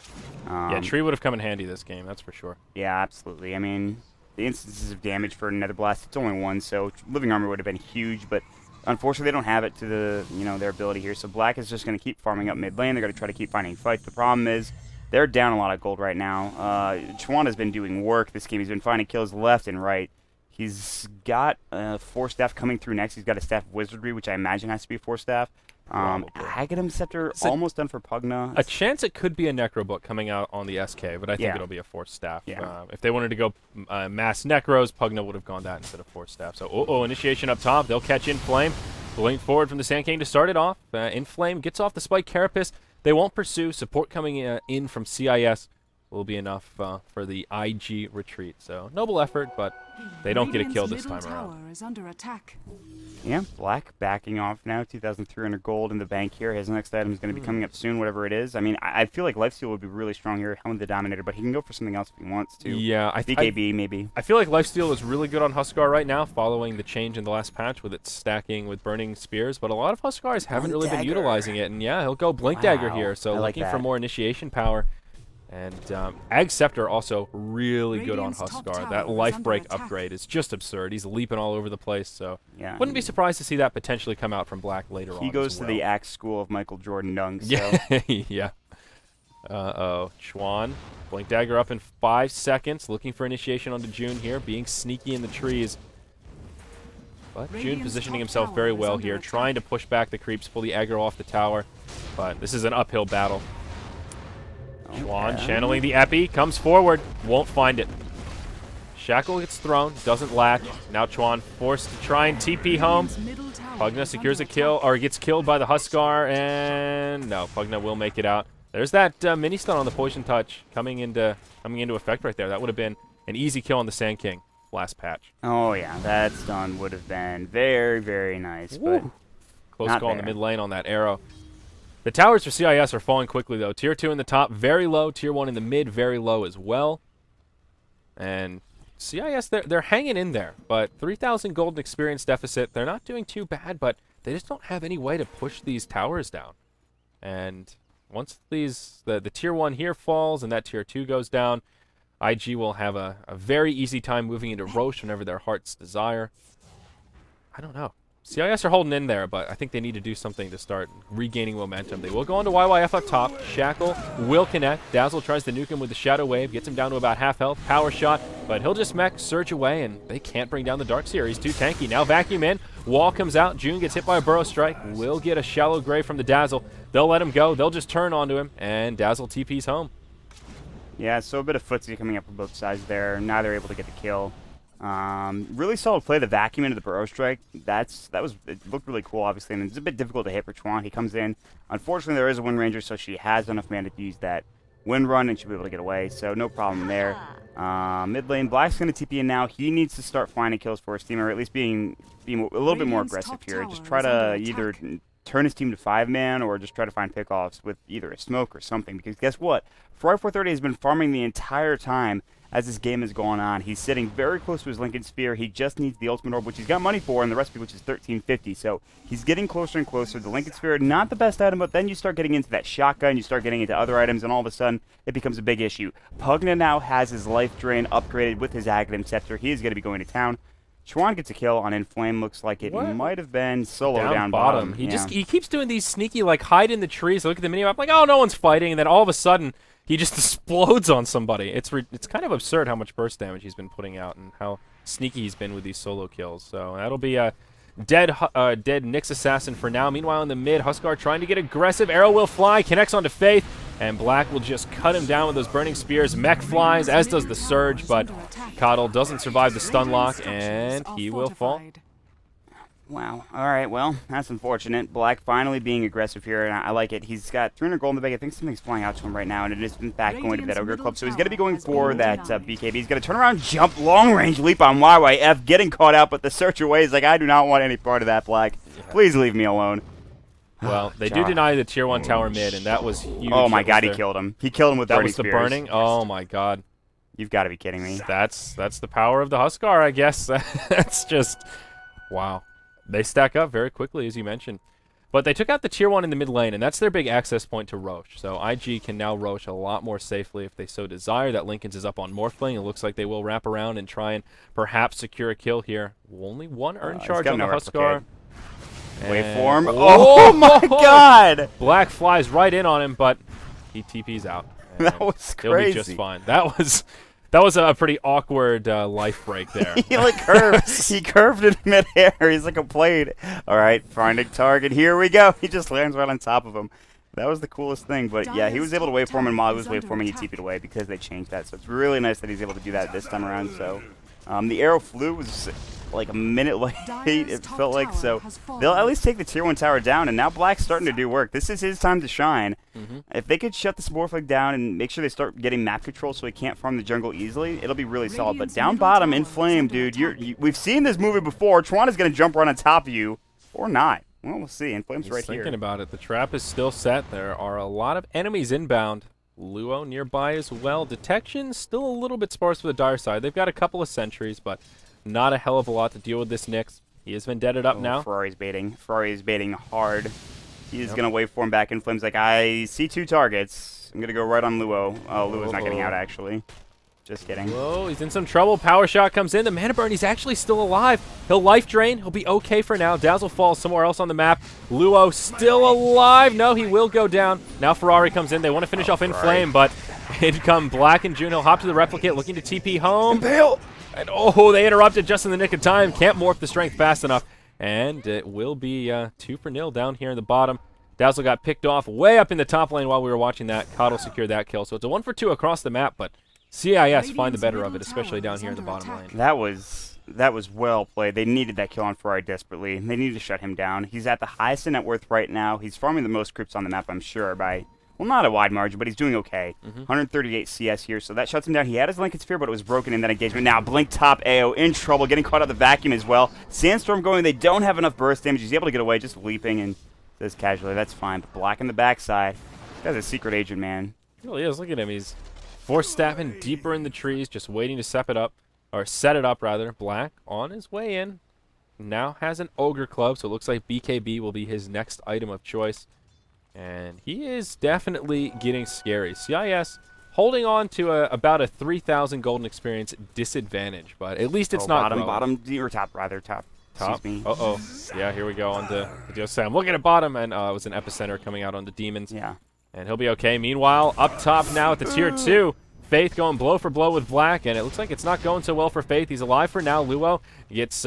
Speaker 1: yeah, Tree would have come in handy this game, that's for sure.
Speaker 2: Yeah, absolutely. I mean, the instances of damage for Nether Blast, it's only 1, so living armor would have been huge, but unfortunately they don't have it to the, their ability here. So Black is just going to keep farming up mid lane. They're going to try to keep finding fights. The problem is they're down a lot of gold right now. Chuan has been doing work this game. He's been finding kills left and right. He's got 4 staff coming through next. He's got a staff of wizardry, which I imagine has to be a 4 staff. Aghanim Scepter almost done for Pugna.
Speaker 1: A chance it could be a Necro book coming out on the SK, but I think it'll be a 4 staff.
Speaker 2: Yeah.
Speaker 1: If they wanted to go mass Necros, Pugna would have gone that instead of 4 staff. So, initiation up top. They'll catch Inflame. Blink forward from the Sand King to start it off. Inflame gets off the Spike Carapace. They won't pursue. Support coming in from CIS will be enough for the IG retreat. So, noble effort, but they don't get a kill this time around.
Speaker 3: Is under attack.
Speaker 2: Yeah, Black backing off now, 2,300 gold in the bank here. His next item is going to be coming up soon, whatever it is. I mean, I feel like Lifesteal would be really strong here, Helm of the Dominator, but he can go for something else if he wants to.
Speaker 1: Yeah,
Speaker 2: BKB maybe.
Speaker 1: I feel like Lifesteal is really good on Huskar right now, following the change in the last patch with its stacking with Burning Spears, but a lot of Huskars haven't really been utilizing it, and yeah, he'll go Blink Dagger here, so looking for more initiation power. And Ag Scepter also really good on Huskar. That life break upgrade is just absurd. He's leaping all over the place, so wouldn't be surprised to see that potentially come out from Black later on.
Speaker 2: He goes to the Axe School of Michael Jordan Dung. So.
Speaker 1: Yeah, yeah. Chuan, Blink Dagger up in 5 seconds, looking for initiation onto June here, being sneaky in the trees. But June positioning himself very well here, trying to push back the creeps, pull the aggro off the tower. But this is an uphill battle. Chuan channeling the epi, comes forward, won't find it. Shackle gets thrown, doesn't latch. Now Chuan forced to try and TP home. Pugna secures a kill, or gets killed by the Huskar, and no, Pugna will make it out. There's that mini stun on the poison touch coming into effect right there. That would have been an easy kill on the Sand King last patch.
Speaker 2: Oh yeah, that stun would have been very, very nice. But
Speaker 1: close call in the mid lane on that arrow. The towers for CIS are falling quickly though. Tier 2 in the top, very low. Tier 1 in the mid, very low as well. And CIS, they're hanging in there, but 3,000 golden experience deficit. They're not doing too bad, but they just don't have any way to push these towers down. And once the Tier 1 here falls and that Tier 2 goes down, IG will have a very easy time moving into Roche whenever their hearts desire. I don't know. CIS are holding in there, but I think they need to do something to start regaining momentum. They will go into YYF up top. Shackle will connect. Dazzle tries to nuke him with the Shadow Wave, gets him down to about half health. Power shot, but he'll just mech, surge away, and they can't bring down the Darkseer. He's too tanky. Now vacuum in. Wall comes out. June gets hit by a Burrow Strike. Will get a Shallow Grave from the Dazzle. They'll let him go. They'll just turn onto him, and Dazzle TP's home.
Speaker 2: Yeah, so a bit of footsie coming up from both sides there. Neither able to get the kill. Really solid play. The vacuum into the Burrow Strike. It looked really cool, obviously, and it's a bit difficult to hit for Chuan. He comes in. Unfortunately, there is a Wind Ranger, so she has enough mana to use that Wind Run, and she'll be able to get away. So no problem there. Mid lane, Black's going to TP in now. He needs to start finding kills for his team, or at least being a little bit more aggressive here. Just try to either turn his team to 5-man or just try to find pickoffs with either a smoke or something. Because guess what? Ferrari 430 has been farming the entire time as this game has gone on. He's sitting very close to his Lincoln Sphere. He just needs the Ultimate Orb, which he's got money for, and the recipe, which is 1350. So he's getting closer and closer. The Lincoln Sphere, not the best item, but then you start getting into that shotgun, you start getting into other items, and all of a sudden, it becomes a big issue. Pugna now has his Life Drain upgraded with his Aghanim Scepter. He is going to be going to town. Chuan gets a kill on Inflame. Looks like it might have been solo down bottom.
Speaker 1: He keeps doing these sneaky, like, hide in the trees. Look at the minimap, like, oh, no one's fighting, and then all of a sudden, he just explodes on somebody. It's kind of absurd how much burst damage he's been putting out and how sneaky he's been with these solo kills. So that'll be a dead Nyx Assassin for now. Meanwhile, in the mid, Huskar trying to get aggressive. Arrow will fly, connects onto Faith, and Black will just cut him down with those burning spears. Mech flies, as does the Surge, but Coddle doesn't survive the stun lock, and he will fall.
Speaker 2: Wow. All right, well, that's unfortunate. Black finally being aggressive here, and I like it. He's got 300 gold in the bag. I think something's flying out to him right now, and it is, in fact, going to that Ogre Club. So he's going to be going for that BKB. He's going to turn around, jump, long-range leap on YYF, getting caught out, but the search away is like, I do not want any part of that, Black. Please leave me alone.
Speaker 1: Well, they do deny the Tier 1 tower mid, and that was huge.
Speaker 2: Oh, my God, he killed him. He killed him with burning spears.
Speaker 1: That was the burning? Oh, my God.
Speaker 2: You've got to be kidding me.
Speaker 1: That's the power of the Huskar, I guess. That's just, wow. They stack up very quickly, as you mentioned. But they took out the Tier 1 in the mid lane, and that's their big access point to Roche. So IG can now Roche a lot more safely if they so desire. That Lincoln's is up on Morphling. It looks like they will wrap around and try and perhaps secure a kill here. Only one Earn Charge on the Huskar.
Speaker 2: Waveform. Oh my God!
Speaker 1: Black flies right in on him, but he TP's out.
Speaker 2: That was crazy.
Speaker 1: He'll be just fine. That was a pretty awkward life break there.
Speaker 2: He like curved. He curved in midair. He's like a blade. All right, finding target. Here we go. He just lands right on top of him. That was the coolest thing. But yeah, he was able to waveform, and while he was waveforming, he TP'd away because they changed that. So it's really nice that he's able to do that this time around. So the arrow flew was like a minute late, it felt like. So they'll at least take the Tier 1 tower down, and now Black's starting to do work. This is his time to shine. If they could shut this Morphling down and make sure they start getting map control so he can't farm the jungle easily, it'll be really solid. But down bottom, Inflame, dude, we've seen this movie before. Chuan is going to jump right on top of you, or not. Well, we'll see. Inflame's right here.
Speaker 1: Thinking about it. The trap is still set. There are a lot of enemies inbound. Luo nearby as well. Detection still a little bit sparse for the Dire side. They've got a couple of sentries, but not a hell of a lot to deal with this Nyx. He is vendetted up now.
Speaker 2: Ferrari's baiting. Ferrari's baiting hard. He's going to waveform back in Flames like, I see 2 targets. I'm going to go right on Luo. Oh, Luo's not getting out, actually. Just kidding.
Speaker 1: Whoa, he's in some trouble. Power shot comes in. The mana burn, he's actually still alive. He'll life drain. He'll be okay for now. Dazzle falls somewhere else on the map. Luo still alive. No, he will go down. Now Ferrari comes in. They want to finish off Inflame, but in come Black and June. He'll hop to the replicate, looking to TP home.
Speaker 2: Impale!
Speaker 1: And oh, they interrupted just in the nick of time. Can't morph the strength fast enough. And it will be 2-0 down here in the bottom. Dazzle got picked off way up in the top lane while we were watching that. Coddle secured that kill. So it's a 1-for-2 across the map, but CIS find the better of it, especially down here in the bottom lane.
Speaker 2: That was well played. They needed that kill on Ferrari desperately. They needed to shut him down. He's at the highest in net worth right now. He's farming the most creeps on the map, I'm sure, by, well, not a wide margin, but he's doing okay. 138 CS here, so that shuts him down. He had his Lincoln Sphere, but it was broken in that engagement. Now, Blink top AO in trouble, getting caught out the vacuum as well. Sandstorm going, they don't have enough burst damage. He's able to get away, just leaping, and says casually, that's fine. But Black in the backside. This guy's a secret agent, man.
Speaker 1: He really is. Look at him. He's force-stabbing deeper in the trees, just waiting to set it up. Black on his way in. Now has an Ogre Club, so it looks like BKB will be his next item of choice. And he is definitely getting scary. CIS holding on to about a 3,000 golden experience disadvantage, but at least it's not
Speaker 2: bottom, or top, rather, top.
Speaker 1: Top.
Speaker 2: Excuse me.
Speaker 1: Uh-oh. Yeah, here we go on the I'm looking at bottom, and it was an epicenter coming out on the demons.
Speaker 2: Yeah.
Speaker 1: And he'll be okay. Meanwhile, up top now at the tier 2, Faith going blow for blow with Black, and it looks like it's not going so well for Faith. He's alive for now. Luo gets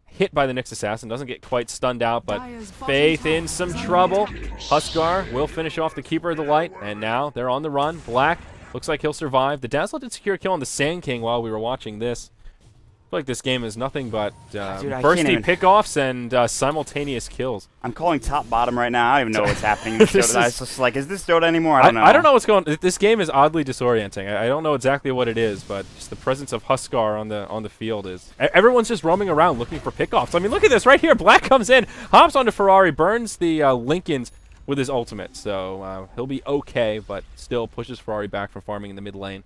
Speaker 1: hit by the Nyx Assassin, doesn't get quite stunned out, but Faith in some trouble. Huskar will finish off the Keeper of the Light, and now they're on the run. Black looks like he'll survive. The Dazzle did secure a kill on the Sand King while we were watching this. I feel like this game is nothing but bursty pickoffs and simultaneous kills.
Speaker 2: I'm calling top bottom right now. I don't even know what's happening in this Dota. It's just like, is this Dota anymore? I don't know.
Speaker 1: I don't know what's going on. This game is oddly disorienting. I don't know exactly what it is, but just the presence of Huskar on the field is... Everyone's just roaming around looking for pickoffs. I mean, look at this right here. Black comes in, hops onto Ferrari, burns the Lincolns with his ultimate. So he'll be okay, but still pushes Ferrari back from farming in the mid lane.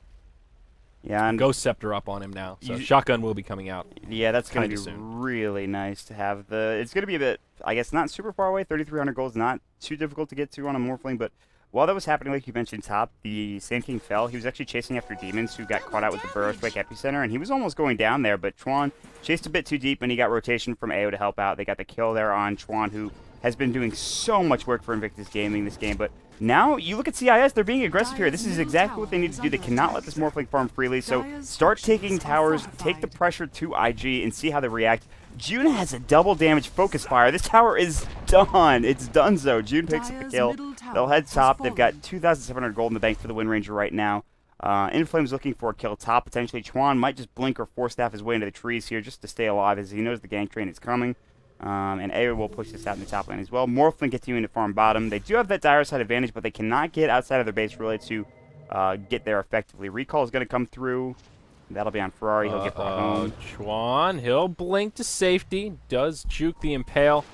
Speaker 2: Yeah, and
Speaker 1: Ghost Scepter up on him now. So Shotgun will be coming out.
Speaker 2: Yeah, that's going to be
Speaker 1: soon.
Speaker 2: really nice to have. It's going to be a bit, I guess, not super far away. 3,300 gold is not too difficult to get to on a Morphling, but while that was happening, like you mentioned, top, the Sand King fell. He was actually chasing after demons who got caught out with the Burrow Strike Epicenter, and he was almost going down there, but Chuan chased a bit too deep, and he got rotation from AO to help out. They got the kill there on Chuan, who has been doing so much work for Invictus Gaming this game, but now, you look at CIS, they're being aggressive here. This is exactly what they need to do. They cannot let this Morphling farm freely, so start taking towers, take the pressure to IG, and see how they react. June has a double damage focus fire. This tower is done. It's done so. June picks up the kill. They'll head top. They've got 2,700 gold in the bank for the Wind Ranger right now. Inflame's looking for a kill top, potentially. Chuan might just blink or force staff his way into the trees here just to stay alive, as he knows the gank train is coming. And AO will push this out in the top lane as well. Morphling continuing to farm bottom. They do have that dire side advantage, but they cannot get outside of their base really to get there effectively. Recall is going to come through. That'll be on Ferrari. He'll get brought home.
Speaker 1: Chuan, he'll blink to safety. Does juke the Impale.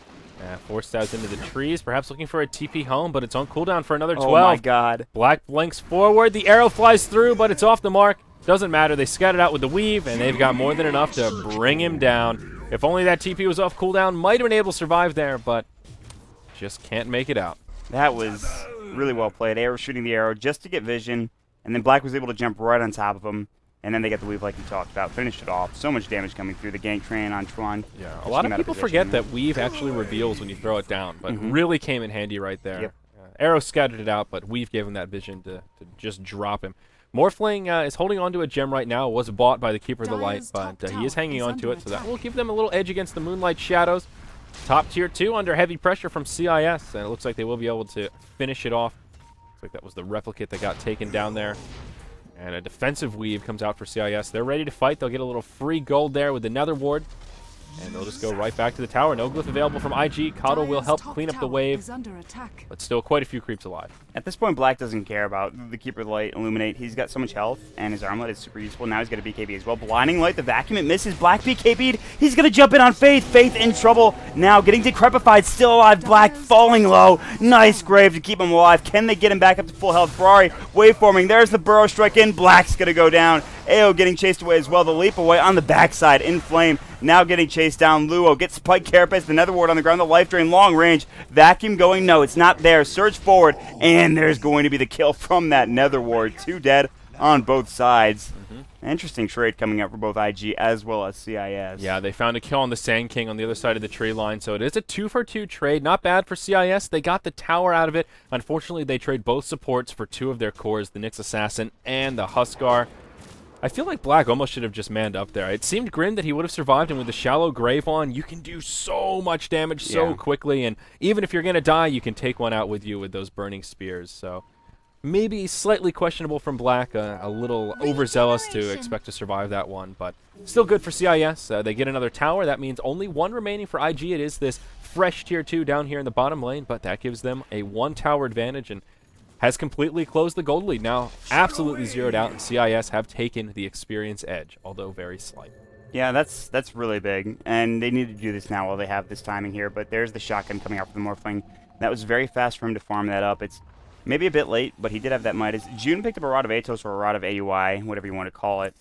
Speaker 1: Forced out into the trees. Perhaps looking for a TP home, but it's on cooldown for another 12.
Speaker 2: Oh my god.
Speaker 1: Black blinks forward. The arrow flies through, but it's off the mark. Doesn't matter. They scout it out with the weave, and they've got more than enough to bring him down. If only that TP was off cooldown, might have been able to survive there, but just can't make it out.
Speaker 2: That was really well played. Arrow shooting the arrow just to get vision, and then Black was able to jump right on top of him, and then they get the weave like you talked about. Finished it off. So much damage coming through the gank train on Chuan.
Speaker 1: Yeah, a lot of people forget that weave actually reveals when you throw it down, but really came in handy right there.
Speaker 2: Yep.
Speaker 1: Arrow scattered it out, but weave gave him that vision to just drop him. Morphling is holding on to a gem right now. It was bought by the Keeper of the Light, but he is hanging on to it, so that will give them a little edge against the Moonlight Shadows. Top tier 2 under heavy pressure from CIS, and it looks like they will be able to finish it off. Looks like that was the replicate that got taken down there. And a defensive weave comes out for CIS. They're ready to fight. They'll get a little free gold there with the Nether Ward. And they'll just go right back to the tower. No glyph available from IG. Coddle will help clean up the wave. But still quite a few creeps alive.
Speaker 2: At this point, Black doesn't care about the Keeper of the Light, Illuminate. He's got so much health, and his armlet is super useful. Now he's got a BKB as well. Blinding Light, the vacuum, it misses. Black BKB'd. He's going to jump in on Faith. Faith in trouble. Now getting decrepified, still alive. Black falling low. Nice grave to keep him alive. Can they get him back up to full health? Ferrari waveforming. There's the Burrow Strike in. Black's going to go down. AO getting chased away as well. The leap away on the backside. In Flame now getting chased down. Luo gets Spike Carapace. The Nether Ward on the ground. The Life Drain long range. Vacuum going. No, it's not there. Surge forward. And there's going to be the kill from that Nether Ward. 2 dead on both sides. Interesting trade coming up for both IG as well as CIS.
Speaker 1: Yeah, they found a kill on the Sand King on the other side of the tree line, so it is a 2-for-2 trade. Not bad for CIS. They got the tower out of it. Unfortunately, they trade both supports for 2 of their cores, the Nyx Assassin and the Huskar. I feel like Black almost should have just manned up there. It seemed grim that he would have survived, and with the shallow grave on, you can do so much damage so quickly, and even if you're going to die, you can take one out with you with those burning spears. So maybe slightly questionable from Black, a little overzealous to expect to survive that one, but still good for CIS. They get another tower. That means only one remaining for IG. It is this fresh tier 2 down here in the bottom lane, but that gives them a 1-tower advantage and has completely closed the gold lead. Now absolutely zeroed out, and CIS have taken the experience edge, although very slight.
Speaker 2: Yeah, that's really big, and they need to do this now while they have this timing here, but there's the shotgun coming out for the Morphling. That was very fast for him to farm that up. It's maybe a bit late, but he did have that Midas. June picked up a Rod of Atos or a Rod of AUI, whatever you want to call it.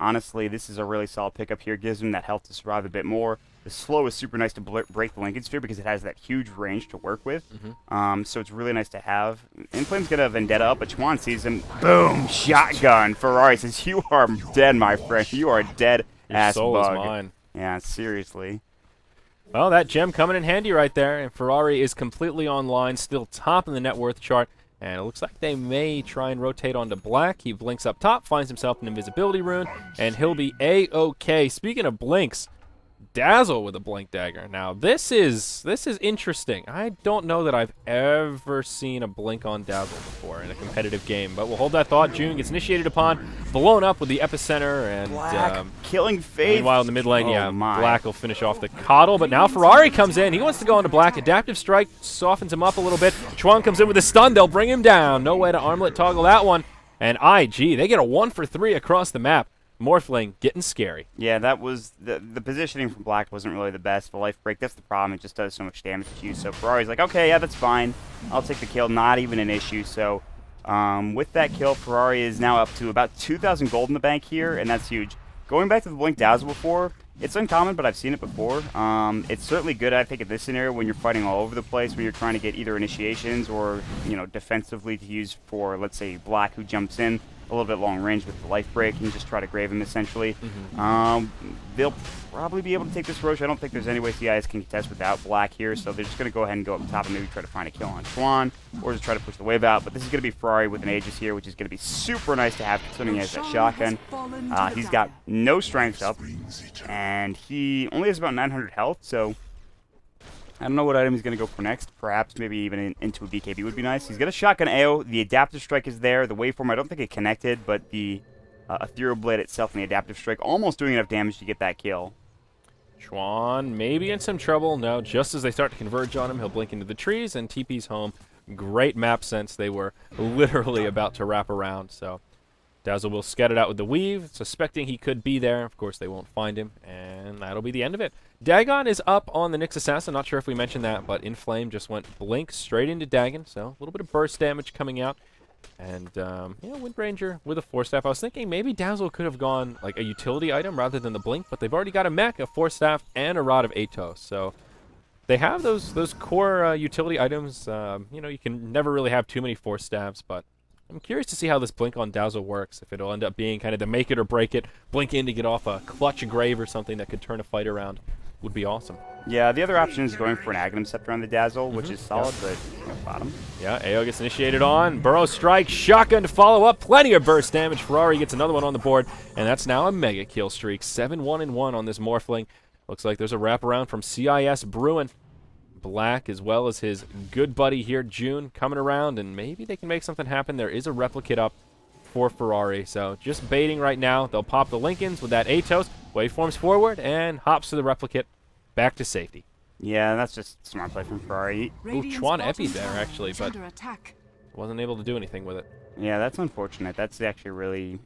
Speaker 2: Honestly, this is a really solid pickup here. Gives him that health to survive a bit more. The slow is super nice to break the Lincoln Sphere because it has that huge range to work with. So it's really nice to have. Inflame's got a Vendetta up, but Chuan sees him. Boom! Shotgun! Ferrari says, you are dead, my friend. You are dead, ass
Speaker 1: soul
Speaker 2: bug.
Speaker 1: is mine.
Speaker 2: Yeah, seriously.
Speaker 1: Well, that gem coming in handy right there, and Ferrari is completely online, still top in the net worth chart, and it looks like they may try and rotate onto Black. He blinks up top, finds himself an invisibility rune, and he'll be A-OK. Speaking of blinks, Dazzle with a blink dagger. Now, this is interesting. I don't know that I've ever seen a blink on Dazzle before in a competitive game, but we'll hold that thought. June gets initiated upon, blown up with the epicenter, and
Speaker 2: Black killing Faith.
Speaker 1: meanwhile in the mid lane,
Speaker 2: Oh my.
Speaker 1: Black will finish off the coddle, but now Ferrari comes in. He wants to go into Black. Adaptive Strike softens him up a little bit. Chuan comes in with a stun. They'll bring him down. No way to armlet toggle that one. And IG, they get a 1 for 3 across the map. Morphling getting scary.
Speaker 2: Yeah, that was the positioning from Black wasn't really the best. The life break, that's the problem. It just does so much damage to you. So Ferrari's like, okay, yeah, that's fine. I'll take the kill. Not even an issue. So with that kill, Ferrari is now up to about 2,000 gold in the bank here, and that's huge. Going back to the Blink Dazzle before, it's uncommon, but I've seen it before. It's certainly good, I think, in this scenario when you're fighting all over the place, when you're trying to get either initiations or, you know, defensively to use for, let's say, Black, who jumps in a little bit long range with the life break and just try to grave him, essentially. They'll probably be able to take this Roche. I don't think there's any way CIS can contest without Black here, so they're just going to go ahead and go up top and maybe try to find a kill on Chuan, or just try to push the wave out. But this is going to be Ferrari with an Aegis here, which is going to be super nice to have, considering he has that shotgun. He's got no strength up, and he only has about 900 health, so I don't know what item he's going to go for next. Perhaps maybe even into a BKB would be nice. He's got a shotgun AO. The adaptive strike is there. The waveform, I don't think it connected, but the ethereal blade itself and the adaptive strike almost doing enough damage to get that kill.
Speaker 1: Chuan maybe in some trouble. No, just as they start to converge on him, he'll blink into the trees and TP's home. Great map sense. They were literally about to wrap around, so Dazzle will scout it out with the weave, suspecting he could be there. Of course, they won't find him, and that'll be the end of it. Dagon is up on the Nyx Assassin. Not sure if we mentioned that, but Inflame just went blink straight into Dagon, so a little bit of burst damage coming out. And, yeah, Wind Ranger with a Force Staff. I was thinking maybe Dazzle could have gone like a utility item rather than the blink, but they've already got a mech, a Force Staff, and a Rod of Atos, so they have those core utility items. You know, you can never really have too many Force Staffs, but I'm curious to see how this blink on Dazzle works, if it'll end up being kind of the make it or break it, blink in to get off a clutch grave or something that could turn a fight around. Would be awesome.
Speaker 2: Yeah, the other option is going for an Aghanim Scepter on the Dazzle, which is solid, but bottom.
Speaker 1: Yeah, AO gets initiated on. Burrow Strike, shotgun to follow up. Plenty of burst damage. Ferrari gets another one on the board, and that's now a mega kill streak. 7-1-1 on this Morphling. Looks like there's a wraparound from CIS Bruin. Black, as well as his good buddy here, June, coming around, and maybe they can make something happen. There is a replicate up for Ferrari, so just baiting right now. They'll pop the Lincolns with that Atos, waveforms forward, and hops to the replicate, back to safety.
Speaker 2: Yeah, that's just smart play from Ferrari.
Speaker 1: Ooh, Chuan Epi there, actually, but wasn't able to do anything with it.
Speaker 2: Yeah, that's unfortunate. That's actually really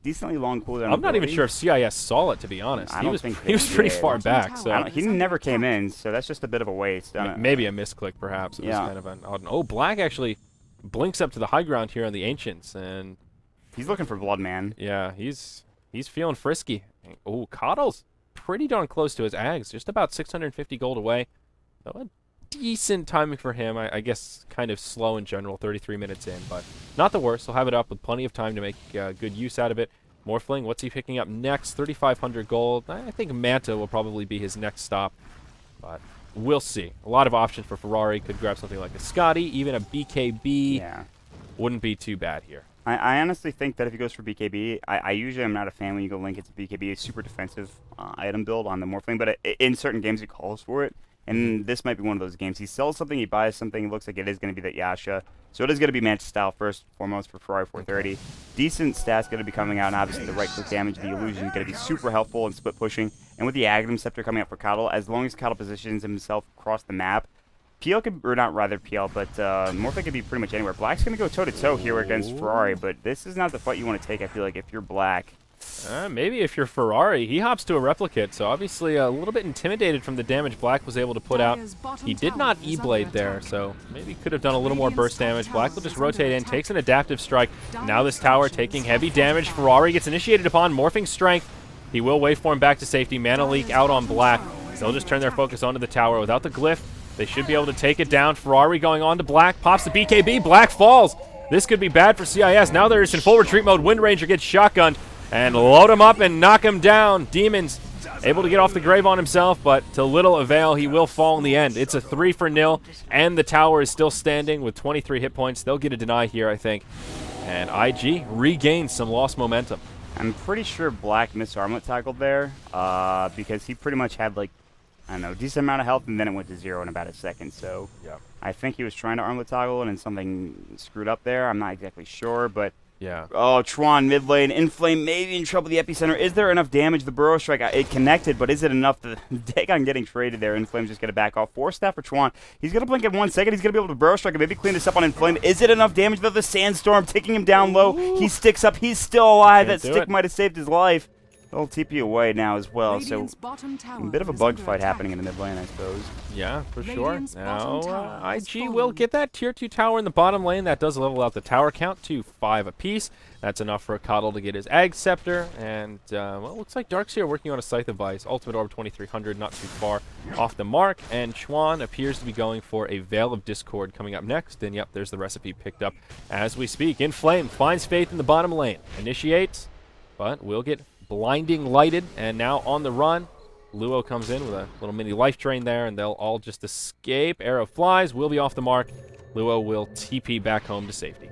Speaker 2: decently long cooldown.
Speaker 1: I'm not even sure if CIS saw it, to be honest.
Speaker 2: I don't think
Speaker 1: he was pretty
Speaker 2: did.
Speaker 1: far back, so
Speaker 2: he never came in, so that's just a bit of a waste.
Speaker 1: maybe a misclick, perhaps. It was kind of an odd. Oh, Black actually blinks up to the high ground here on the Ancients, and
Speaker 2: he's looking for blood, man.
Speaker 1: Yeah, he's feeling frisky. Oh, Coddle's pretty darn close to his Ags, just about 650 gold away. So a decent timing for him. I guess kind of slow in general, 33 minutes in, but not the worst. He'll have it up with plenty of time to make good use out of it. Morphling, what's he picking up next? 3,500 gold. I think Manta will probably be his next stop, but we'll see. A lot of options for Ferrari. Could grab something like a Scotty, even a BKB.
Speaker 2: Yeah.
Speaker 1: Wouldn't be too bad here.
Speaker 2: I honestly think that if he goes for BKB, I usually am not a fan when you go link into BKB, a super defensive item build on the Morphling, but in certain games he calls for it, and this might be one of those games. He sells something, he buys something, it looks like it is going to be that Yasha, so it is going to be match style first and foremost for Ferrari 430. Decent stats going to be coming out, and obviously the right-click damage, the illusion is going to be super helpful in split pushing, and with the Aghanim Scepter coming out for Coddle, as long as Coddle positions himself across the map, PL could, or not rather PL, but Morphin could be pretty much anywhere. Black's going to go toe-to-toe here against Ferrari, but this is not the fight you want to take, I feel like, if you're Black.
Speaker 1: Maybe if you're Ferrari. He hops to a replicate, so obviously a little bit intimidated from the damage Black was able to put out. He did not E-Blade there, so maybe could have done a little more burst damage. Black will just rotate in, takes an adaptive strike. Now this tower taking heavy damage. Ferrari gets initiated upon, morphing strength. He will waveform back to safety. Mana leak out on Black. They'll just turn their focus onto the tower without the glyph. They should be able to take it down. Ferrari going on to Black. Pops the BKB. Black falls. This could be bad for CIS. Now they're just in full retreat mode. Wind Ranger gets shotgunned and load him up and knock him down. Demons able to get off the grave on himself, but to little avail. He will fall in the end. It's a 3-0, and the tower is still standing with 23 hit points. They'll get a deny here, I think. And IG regains some lost momentum.
Speaker 2: I'm pretty sure Black missed armlet toggled there because he pretty much had, like, I don't know, decent amount of health, and then it went to 0 in about a second. So
Speaker 1: yeah.
Speaker 2: I think he was trying to armlet toggle, and then something screwed up there. I'm not exactly sure, but
Speaker 1: yeah.
Speaker 2: Oh, Tron mid lane, Inflame maybe in trouble. The epicenter. Is there enough damage? The burrow strike, it connected, but is it enough? The Dagon getting traded there. Inflame's just gonna back off. 4 staff for Tron. He's gonna blink in 1 second. He's gonna be able to burrow strike and maybe clean this up on Inflame. Is it enough damage though? The sandstorm taking him down low. He sticks up. He's still alive. That stick might have saved his life. They'll TP away now as well, so a bit of a bug fight happening in the mid lane, I suppose.
Speaker 1: Yeah, for sure. Now, IG will get that tier 2 tower in the bottom lane. That does level out the tower count to 5 apiece. That's enough for a Coddle to get his Ag Scepter. And, well, it looks like Darkseer working on a Scythe of Vice. Ultimate Orb 2300, not too far off the mark. And Chuan appears to be going for a Veil of Discord coming up next. And, yep, there's the recipe picked up as we speak. Inflame finds faith in the bottom lane. Initiates, but will get blinding lighted, and now on the run. Luo comes in with a little mini life drain there, and they'll all just escape. Arrow flies, will be off the mark. Luo will TP back home to safety.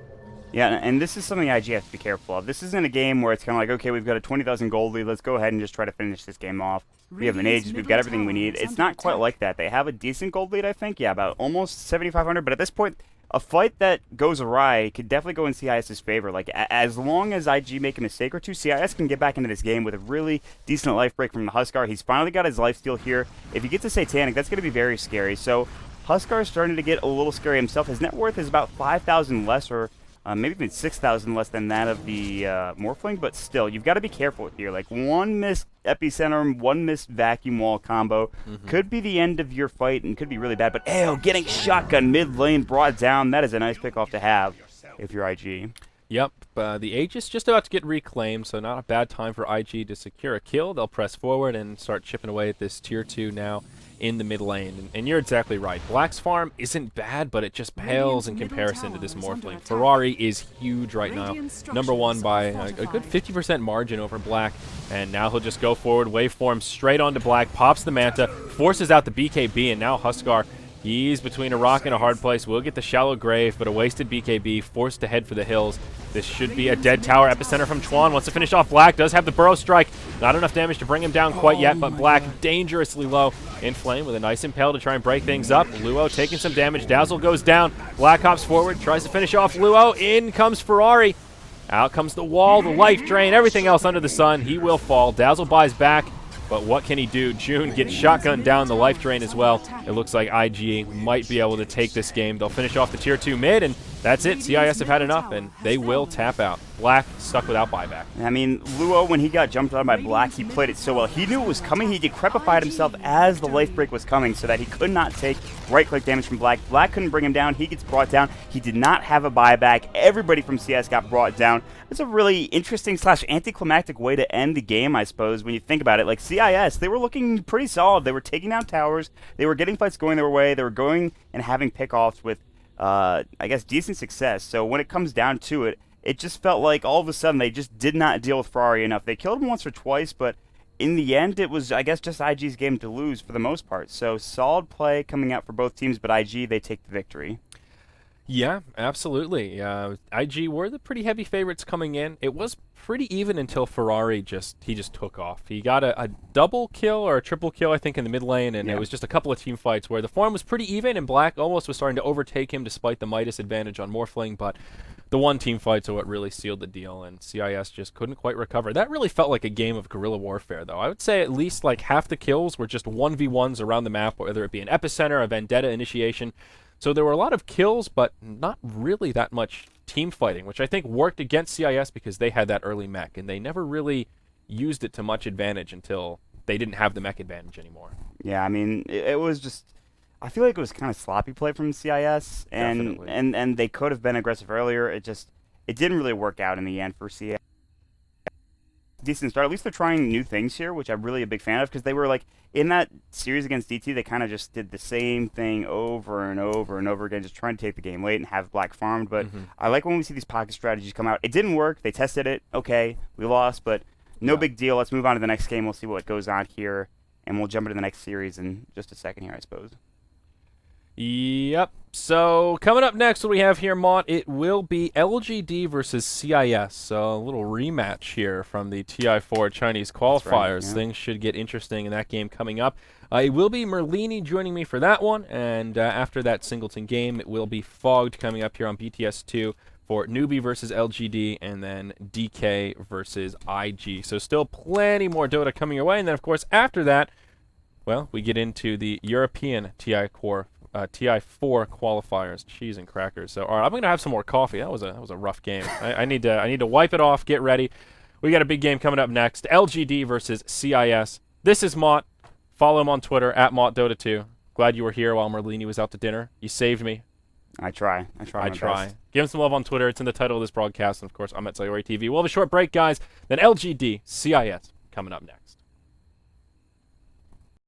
Speaker 2: Yeah, and this is something IG has to be careful of. This isn't a game where it's kind of like, okay, we've got a 20,000 gold lead, let's go ahead and just try to finish this game off. We have an Aegis, we've got everything we need. It's not quite like that. They have a decent gold lead, I think. Yeah, about almost 7,500, but at this point, a fight that goes awry could definitely go in CIS's favor. Like, as long as IG make a mistake or two, CIS can get back into this game with a really decent life break from the Huskar. He's finally got his lifesteal here. If he gets a Satanic, that's going to be very scary. So, Huskar is starting to get a little scary himself. His net worth is about 5,000 less, or maybe even 6,000 less than that of the Morphling, but still, you've got to be careful here. Like, one missed Epicenter, one missed Vacuum Wall combo could be the end of your fight and could be really bad, but ew, getting shotgun mid lane brought down, that is a nice pickoff to have if you're IG.
Speaker 1: Yep, the Aegis just about to get reclaimed, so not a bad time for IG to secure a kill. They'll press forward and start chipping away at this tier 2 now in the mid lane. And you're exactly right. Black's farm isn't bad, but it just pales in comparison to this Morphling. Ferrari is huge right now. #1 by a good 50% margin over Black. And now he'll just go forward, waveform straight onto Black, pops the Manta, forces out the BKB, and now Huskar, he's between a rock and a hard place. Will get the shallow grave, but a wasted BKB, forced to head for the hills. This should be a dead tower. Epicenter from Chuan wants to finish off Black, does have the burrow strike. Not enough damage to bring him down quite yet, but Black dangerously low. Inflame with a nice impale to try and break things up. Luo taking some damage. Dazzle goes down. Black hops forward, tries to finish off Luo. In comes Ferrari. Out comes the wall, the life drain, everything else under the sun. He will fall. Dazzle buys back. But what can he do? June gets shotgunned down the life drain as well. It looks like IG might be able to take this game. They'll finish off the tier 2 mid, and that's it. CIS have had enough, and they will tap out. Black stuck without buyback.
Speaker 2: I mean, Luo, when he got jumped on by Black, he played it so well. He knew it was coming. He decrepified himself as the life break was coming so that he could not take right-click damage from Black. Black couldn't bring him down. He gets brought down. He did not have a buyback. Everybody from CS got brought down. It's a really interesting / anticlimactic way to end the game, I suppose, when you think about it. Like, CIS, they were looking pretty solid. They were taking down towers. They were getting fights going their way. They were going and having pickoffs with, I guess, decent success. So when it comes down to it, it just felt like all of a sudden they just did not deal with Ferrari enough. They killed him once or twice, but in the end, it was, I guess, just IG's game to lose for the most part. So solid play coming out for both teams, but IG, they take the victory.
Speaker 1: Yeah, absolutely. IG were the pretty heavy favorites coming in. It was pretty even until Ferrari just took off. He got a double kill or a triple kill, I think, in the mid lane, and
Speaker 2: Yeah.
Speaker 1: it was just a couple of team fights where the form was pretty even, and Black almost was starting to overtake him despite the Midas advantage on Morphling, but the one team fights are what really sealed the deal, and CIS just couldn't quite recover. That really felt like a game of guerrilla warfare, though. I would say at least like half the kills were just 1v1s around the map, whether it be an Epicenter, a Vendetta initiation. So there were a lot of kills, but not really that much team fighting, which I think worked against CIS because they had that early mech, and they never really used it to much advantage until they didn't have the mech advantage anymore.
Speaker 2: Yeah, I mean, it was just. I feel like it was kind of sloppy play from CIS, and
Speaker 1: Definitely.
Speaker 2: and they could have been aggressive earlier. It didn't really work out in the end for CIS. Decent start. At least they're trying new things here, which I'm really a big fan of, because they were like in that series against DT, they kind of just did the same thing over and over and over again, just trying to take the game late and have Black farmed. But I like when we see these pocket strategies come out. It didn't work. They tested it. Okay, we lost, but no
Speaker 1: Yeah.
Speaker 2: big deal. Let's move on to the next game. We'll see what goes on here, and we'll jump into the next series in just a second here, I suppose.
Speaker 1: Yep. So coming up next, what we have here, Mont, it will be LGD versus CIS. So a little rematch here from the TI4 Chinese qualifiers.
Speaker 2: right, yeah.
Speaker 1: Things should get interesting in that game coming up. It will be Merlini joining me for that one, and after that Singleton game, it will be Fogged coming up here on BTS2 for Newbie versus LGD, and then DK versus IG. So still plenty more Dota coming your way, and then of course after that, well, we get into the European TI4 qualifiers. Cheese and crackers. So, all right, I'm gonna have some more coffee. That was a rough game. I need to wipe it off. Get ready. We got a big game coming up next. LGD versus CIS. This is Mott. Follow him on Twitter at MottDota2. Glad you were here while Merlini was out to dinner. You saved me.
Speaker 2: I try. I
Speaker 1: I
Speaker 2: my
Speaker 1: try.
Speaker 2: best.
Speaker 1: Give him some love on Twitter. It's in the title of this broadcast. And of course, I'm at Sayori TV. We'll have a short break, guys. Then LGD, CIS coming up next.